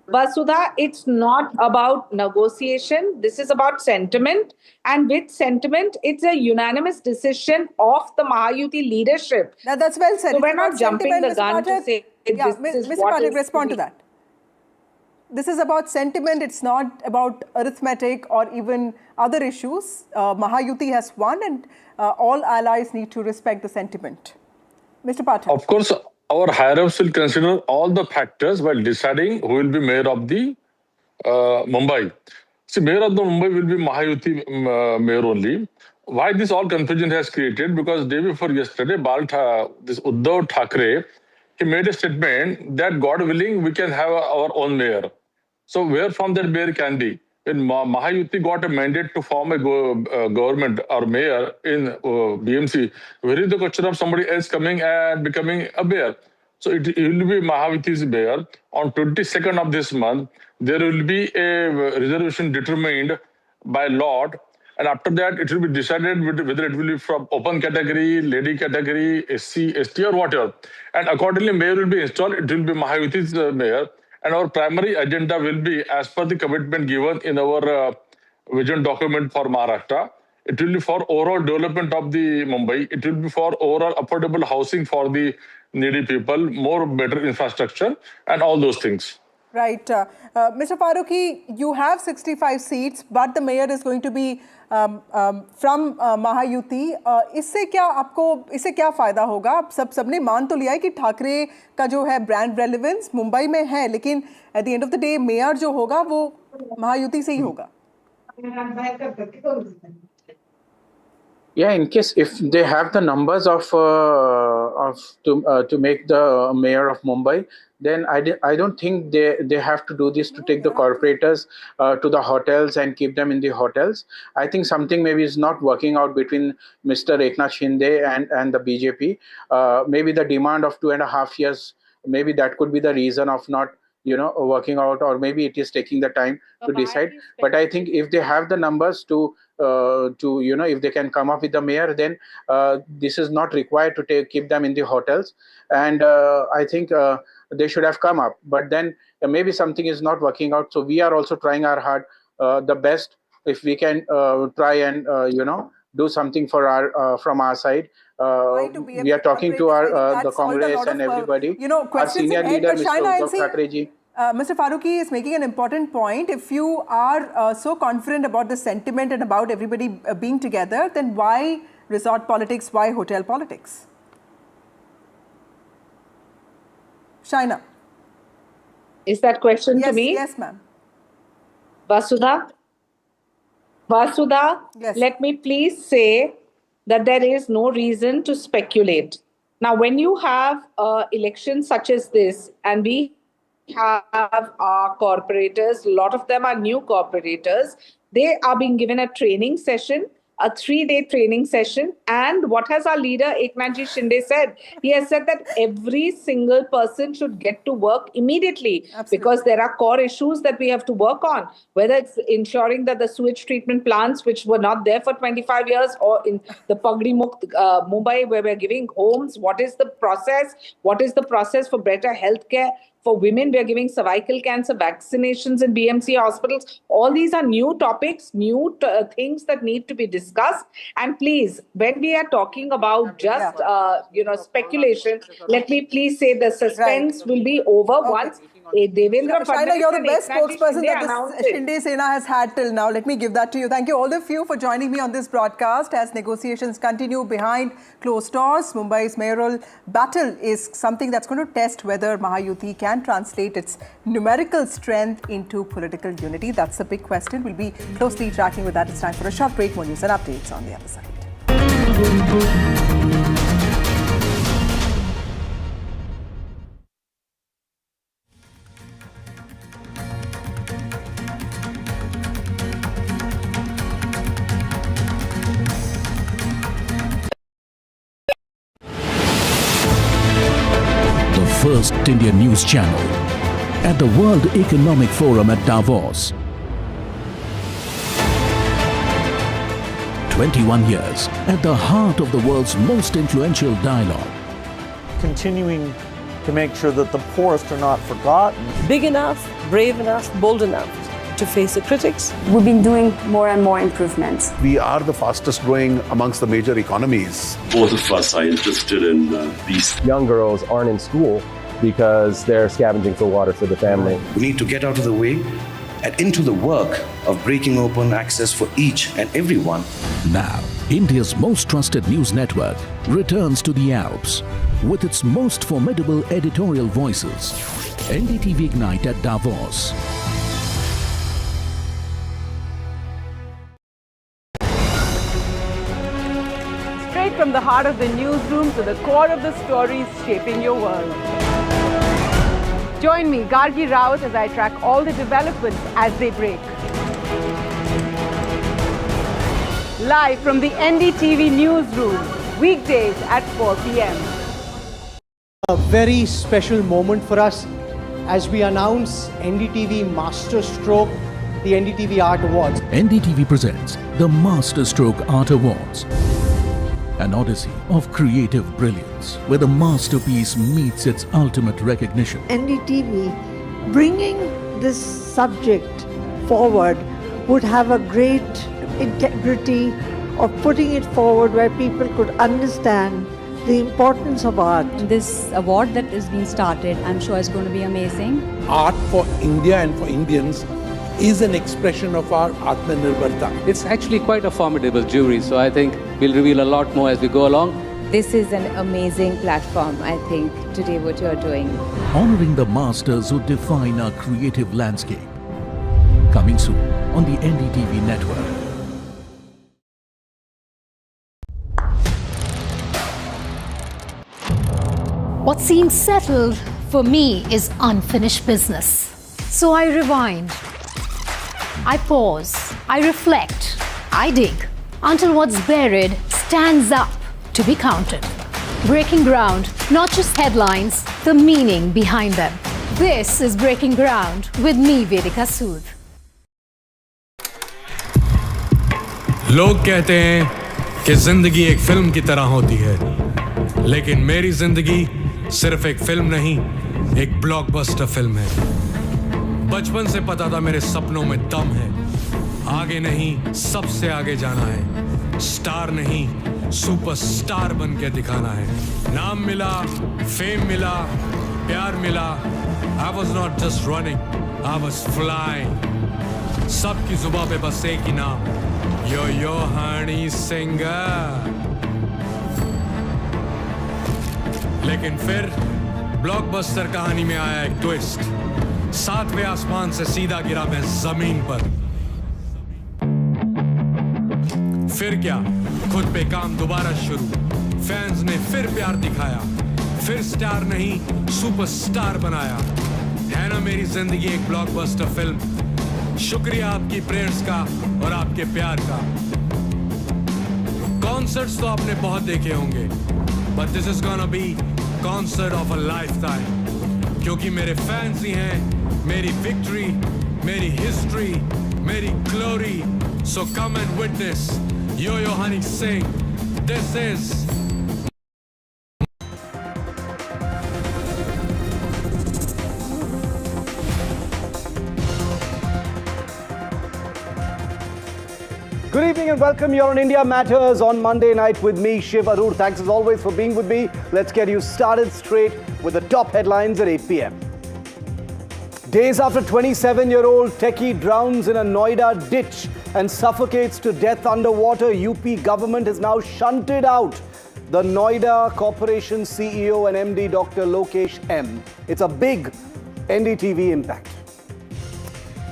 Vasudha, it's not about negotiation. This is about sentiment. And with sentiment, it's a unanimous decision of the Mahayuti leadership. That's well said. So we're not jumping the gun to say this is Mr. what Pathak, is respond to that. This is about sentiment. It's not about arithmetic or even other issues. Mahayuti has won, and all allies need to respect the sentiment. Mr. Pathak. Of course, our higher-ups will consider all the factors while deciding who will be mayor of the Mumbai. See, mayor of the Mumbai will be Mahayuti mayor only. Why this all confusion has created? Because day before yesterday, this Uddhav Thackeray, he made a statement that God willing, we can have our own mayor. So where from that mayor can be? When Mahayuti got a mandate to form a government or mayor in BMC, where is the question of somebody else coming and becoming a mayor? So it will be Mahayuti's mayor. On 22nd of this month, there will be a reservation determined by lot. And after that, it will be decided whether it will be from open category, lady category, SC, ST or whatever. And accordingly, mayor will be installed. It will be Mahayuti's mayor. And our primary agenda will be, as per the commitment given in our vision document for Maharashtra, it will be for overall development of the Mumbai. It will be for overall affordable housing for the needy people, more better infrastructure, and all those things. Right. Mr. Farooqi, you have 65 seats, but the mayor is going to be from Mahayuti. इससे क्या फायदा होगा? सबने मान तो लिया है कि ठाकरे का जो है ब्रांड रेलेवेंस मुंबई में है, लेकिन at the end of the day mayor जो होगा वो महायुति से ही होगा. Yeah, in case if they have the numbers to make the mayor of Mumbai, then I don't think they have to do this to take the corporators to the hotels and keep them in the hotels. I think something maybe is not working out between Mr. Eknath Shinde and the BJP. Maybe the demand of 2.5 years, maybe that could be the reason of not working out, or maybe it is taking the time to decide. But I think if they have the numbers to if they can come up with the mayor, then this is not required to keep them in the hotels. And I think they should have come up. But then maybe something is not working out. So we are also trying our hard, the best, if we can try and do something for our from our side. We are talking to our the Congress and everybody. Our senior leader, Mr. Uddhav Thackeray ji. Mr. Farooqi is making an important point. If you are so confident about the sentiment and about everybody being together, then why resort politics? Why hotel politics? Shaina. Is that question to me? Yes, ma'am. Vasudha, yes. Let me please say that there is no reason to speculate. Now, when you have elections such as this, and we have our corporators, a lot of them are new corporators, they are being given a training session, a 3-day training session. And what has our leader, Eknathji Shinde, said? He has said that every single person should get to work immediately. Absolutely. Because there are core issues that we have to work on, whether it's ensuring that the sewage treatment plants, which were not there for 25 years, or in the Pagdi Mukt Mumbai, where we're giving homes, what is the process? What is the process for better healthcare? For women, we are giving cervical cancer vaccinations in BMC hospitals. All these are new topics, new things that need to be discussed. And please, when we are talking about just speculation, let me please say the suspense will be over once Devendra Shaina, you're the best Eknathji spokesperson Shinde that the Shinde Sena has had till now. Let me give that to you. Thank you, all of you, for joining me on this broadcast. As negotiations continue behind closed doors, Mumbai's mayoral battle is something that's going to test whether Mahayuti can translate its numerical strength into political unity. That's the big question. We'll be closely tracking with that. It's time for a short break. More news and updates on the other side. First Indian news channel at the World Economic Forum at Davos. 21 years at the heart of the world's most influential dialogue. Continuing to make sure that the poorest are not forgotten. Big enough, brave enough, bold enough to face the critics. We've been doing more and more improvements. We are the fastest growing amongst the major economies. Both of us are interested in these. Young girls aren't in school because they're scavenging for water for the family. We need to get out of the way and into the work of breaking open access for each and everyone. Now, India's most trusted news network returns to the Alps with its most formidable editorial voices. NDTV Ignite at Davos. From the heart of the newsroom to the core of the stories shaping your world. Join me, Gargi Raut, as I track all the developments as they break. Live from the NDTV newsroom, weekdays at 4 p.m. A very special moment for us as we announce NDTV Masterstroke, the NDTV Art Awards. NDTV presents the Masterstroke Art Awards. An odyssey of creative brilliance, where the masterpiece meets its ultimate recognition. NDTV, bringing this subject forward, would have a great integrity of putting it forward where people could understand the importance of art. This award that is being started, I'm sure is going to be amazing. Art for India and for Indians is an expression of our Atmanirbharta. It's actually quite a formidable jury, so I think we'll reveal a lot more as we go along. This is an amazing platform, I think, today what you're doing. Honoring the masters who define our creative landscape. Coming soon on the NDTV network. What seems settled for me is unfinished business. So I rewind. I pause, I reflect, I dig, until what's buried stands up to be counted. Breaking ground, not just headlines, the meaning behind them. This is Breaking Ground with me, Vedika Sood. लोग कहते हैं कि जिंदगी एक film की तरह होती है, लेकिन मेरी जिंदगी सिर्फ एक फिल्म नहीं, एक ब्लॉकबस्टर फिल्म है। बचपन से पता था मेरे सपनों में दम है, आगे नहीं सबसे आगे जाना है। स्टार नहीं सुपरस्टार बन के दिखाना है। नाम मिला, फेम मिला, प्यार मिला। I was not just running, I was flying. सबकी जुबां पे बस एक ही नाम, यो हनी सिंगर। लेकिन फिर ब्लॉकबस्टर कहानी में आया एक ट्विस्ट। 7वें आसमान से सीधा गिरा मैं जमीन पर। फिर क्या, खुद पे काम दोबारा शुरू। फैंस ने फिर प्यार दिखाया, फिर स्टार नहीं सुपरस्टार बनाया। है ना मेरी जिंदगी एक ब्लॉकबस्टर फिल्म। शुक्रिया आपकी प्रेयर्स का और आपके प्यार का। कॉन्सर्ट्स तो आपने बहुत देखे होंगे, but this is gonna be concert of a lifetime. क्योंकि मेरे फैंस ही हैं मेरी विक्ट्री, मेरी हिस्ट्री, मेरी glory. So come and witness Yo Honey Singh. This is Good evening and welcome. You're on India Matters on Monday night with me, Shiv Arur. Thanks as always for being with me. Let's get you started straight with the top headlines at 8 p.m. Days after 27-year-old techie drowns in a Noida ditch and suffocates to death underwater, UP government has now shunted out the Noida Corporation CEO and MD Dr. Lokesh M. It's a big NDTV impact.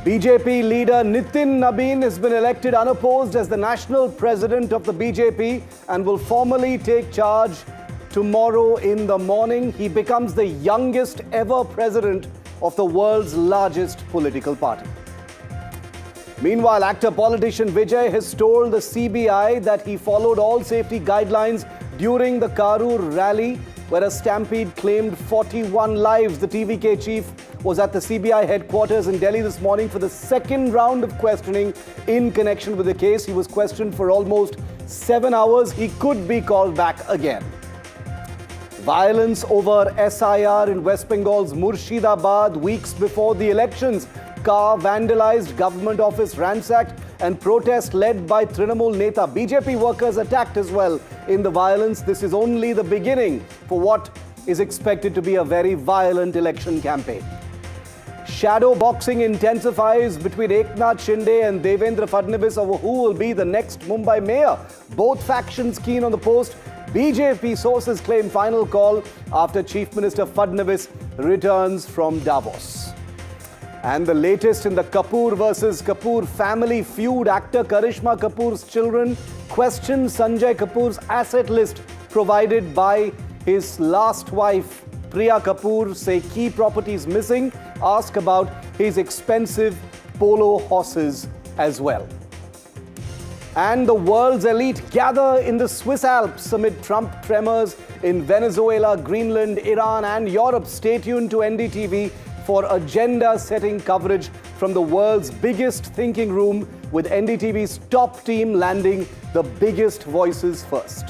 BJP leader Nitin Nabin has been elected unopposed as the national president of the BJP and will formally take charge tomorrow in the morning. He becomes the youngest ever president of the world's largest political party. Meanwhile, actor-politician Vijay has told the CBI that he followed all safety guidelines during the Karur rally, where a stampede claimed 41 lives. The TVK chief was at the CBI headquarters in Delhi this morning for the second round of questioning in connection with the case. He was questioned for almost 7 hours. He could be called back again. Violence over SIR in West Bengal's Murshidabad weeks before the elections. Car vandalized, government office ransacked, and protest led by Trinamool Neta. BJP workers attacked as well in the violence. This is only the beginning for what is expected to be a very violent election campaign. Shadow boxing intensifies between Eknath Shinde and Devendra Fadnavis over who will be the next Mumbai mayor. Both factions keen on the post. BJP sources claim final call after Chief Minister Fadnavis returns from Davos. And the latest in the Kapoor versus Kapoor family feud, actor Karishma Kapoor's children question Sanjay Kapoor's asset list provided by his last wife Priya Kapoor, say key properties missing, ask about his expensive polo horses as well. And the world's elite gather in the Swiss Alps amid Trump tremors in Venezuela, Greenland, Iran and Europe. Stay tuned to NDTV for agenda-setting coverage from the world's biggest thinking room, with NDTV's top team landing the biggest voices first.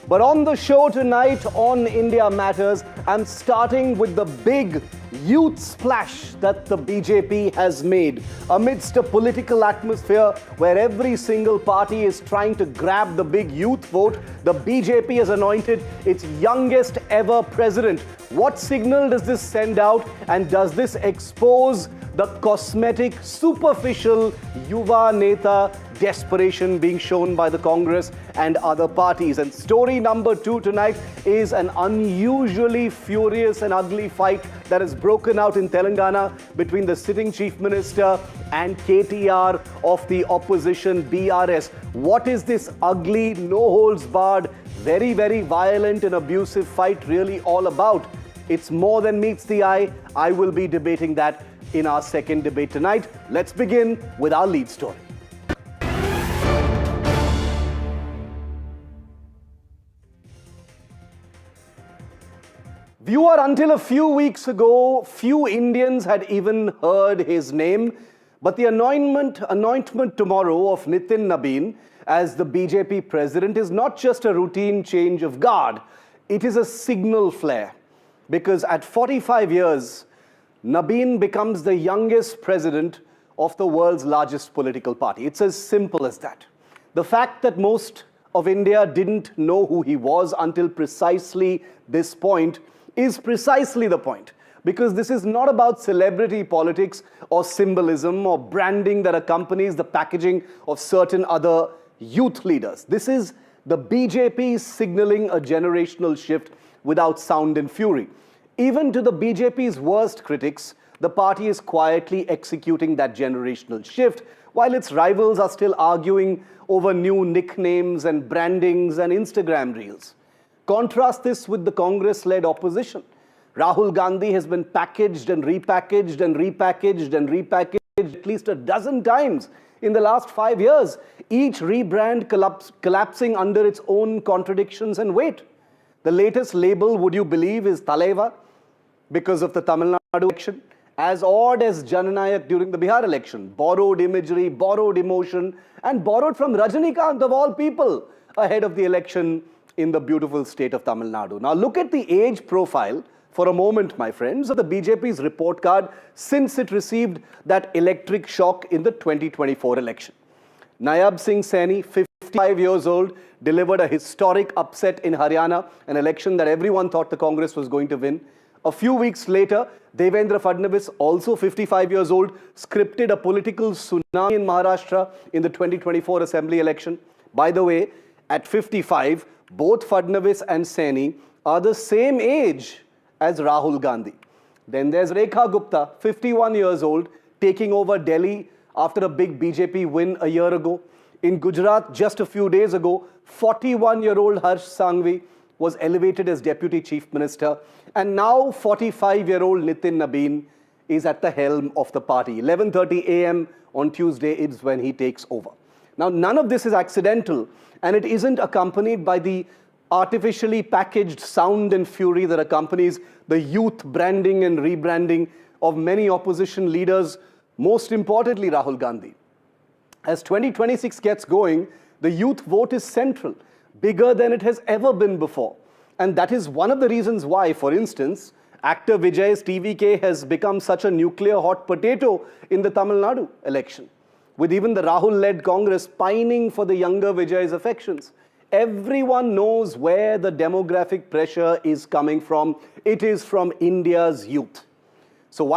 But on the show tonight on India Matters, I'm starting with the big youth splash that the BJP has made amidst a political atmosphere where every single party is trying to grab the big youth vote. The BJP has anointed its youngest ever president. What signal does this send out, and does this expose the cosmetic, superficial Yuva Neta desperation being shown by the Congress and other parties? And story number 2 tonight is an unusually furious and ugly fight that has broken out in Telangana between the sitting Chief Minister and KTR of the opposition BRS. What is this ugly, no-holds-barred, very, very violent and abusive fight really all about? It's more than meets the eye. I will be debating that in our second debate tonight. Let's begin with our lead story. Viewer, until a few weeks ago, few Indians had even heard his name. But the anointment tomorrow of Nitin Nabin as the BJP president is not just a routine change of guard. It is a signal flare. Because at 45 years, Nabin becomes the youngest president of the world's largest political party. It's as simple as that. The fact that most of India didn't know who he was until precisely this point is precisely the point. Because this is not about celebrity politics or symbolism or branding that accompanies the packaging of certain other youth leaders. This is the BJP signaling a generational shift without sound and fury. Even to the BJP's worst critics, the party is quietly executing that generational shift, while its rivals are still arguing over new nicknames and brandings and Instagram reels. Contrast this with the Congress-led opposition. Rahul Gandhi has been packaged and repackaged and repackaged and repackaged at least a dozen times in the last 5 years, each rebrand collapsing under its own contradictions and weight. The latest label, would you believe, is Talaiva because of the Tamil Nadu election, as odd as Jananayak during the Bihar election. Borrowed imagery, borrowed emotion, and borrowed from Rajinikanth of all people ahead of the election in the beautiful state of Tamil Nadu. Now look at the age profile for a moment, my friends, of the BJP's report card since it received that electric shock in the 2024 election. Nayab Singh Saini, 55 years old, delivered a historic upset in Haryana, an election that everyone thought the Congress was going to win. A few weeks later, Devendra Fadnavis, also 55 years old, scripted a political tsunami in Maharashtra in the 2024 assembly election. By the way, at 55, both Fadnavis and Saini are the same age as Rahul Gandhi. Then there's Rekha Gupta, 51 years old, taking over Delhi after a big BJP win a year ago. In Gujarat, just a few days ago, 41-year-old Harsh Sanghvi was elevated as Deputy Chief Minister. And now 45-year-old Nitin Nabin is at the helm of the party. 11:30 a.m. on Tuesday is when he takes over. Now, none of this is accidental, and it isn't accompanied by the artificially packaged sound and fury that accompanies the youth branding and rebranding of many opposition leaders, most importantly Rahul Gandhi. As 2026 gets going, the youth vote is central, bigger than it has ever been before. And that is one of the reasons why, for instance, actor Vijay's TVK has become such a nuclear hot potato in the Tamil Nadu election, with even the Rahul-led Congress pining for the younger Vijay's affections. Everyone knows where the demographic pressure is coming from. It is from India's youth. So while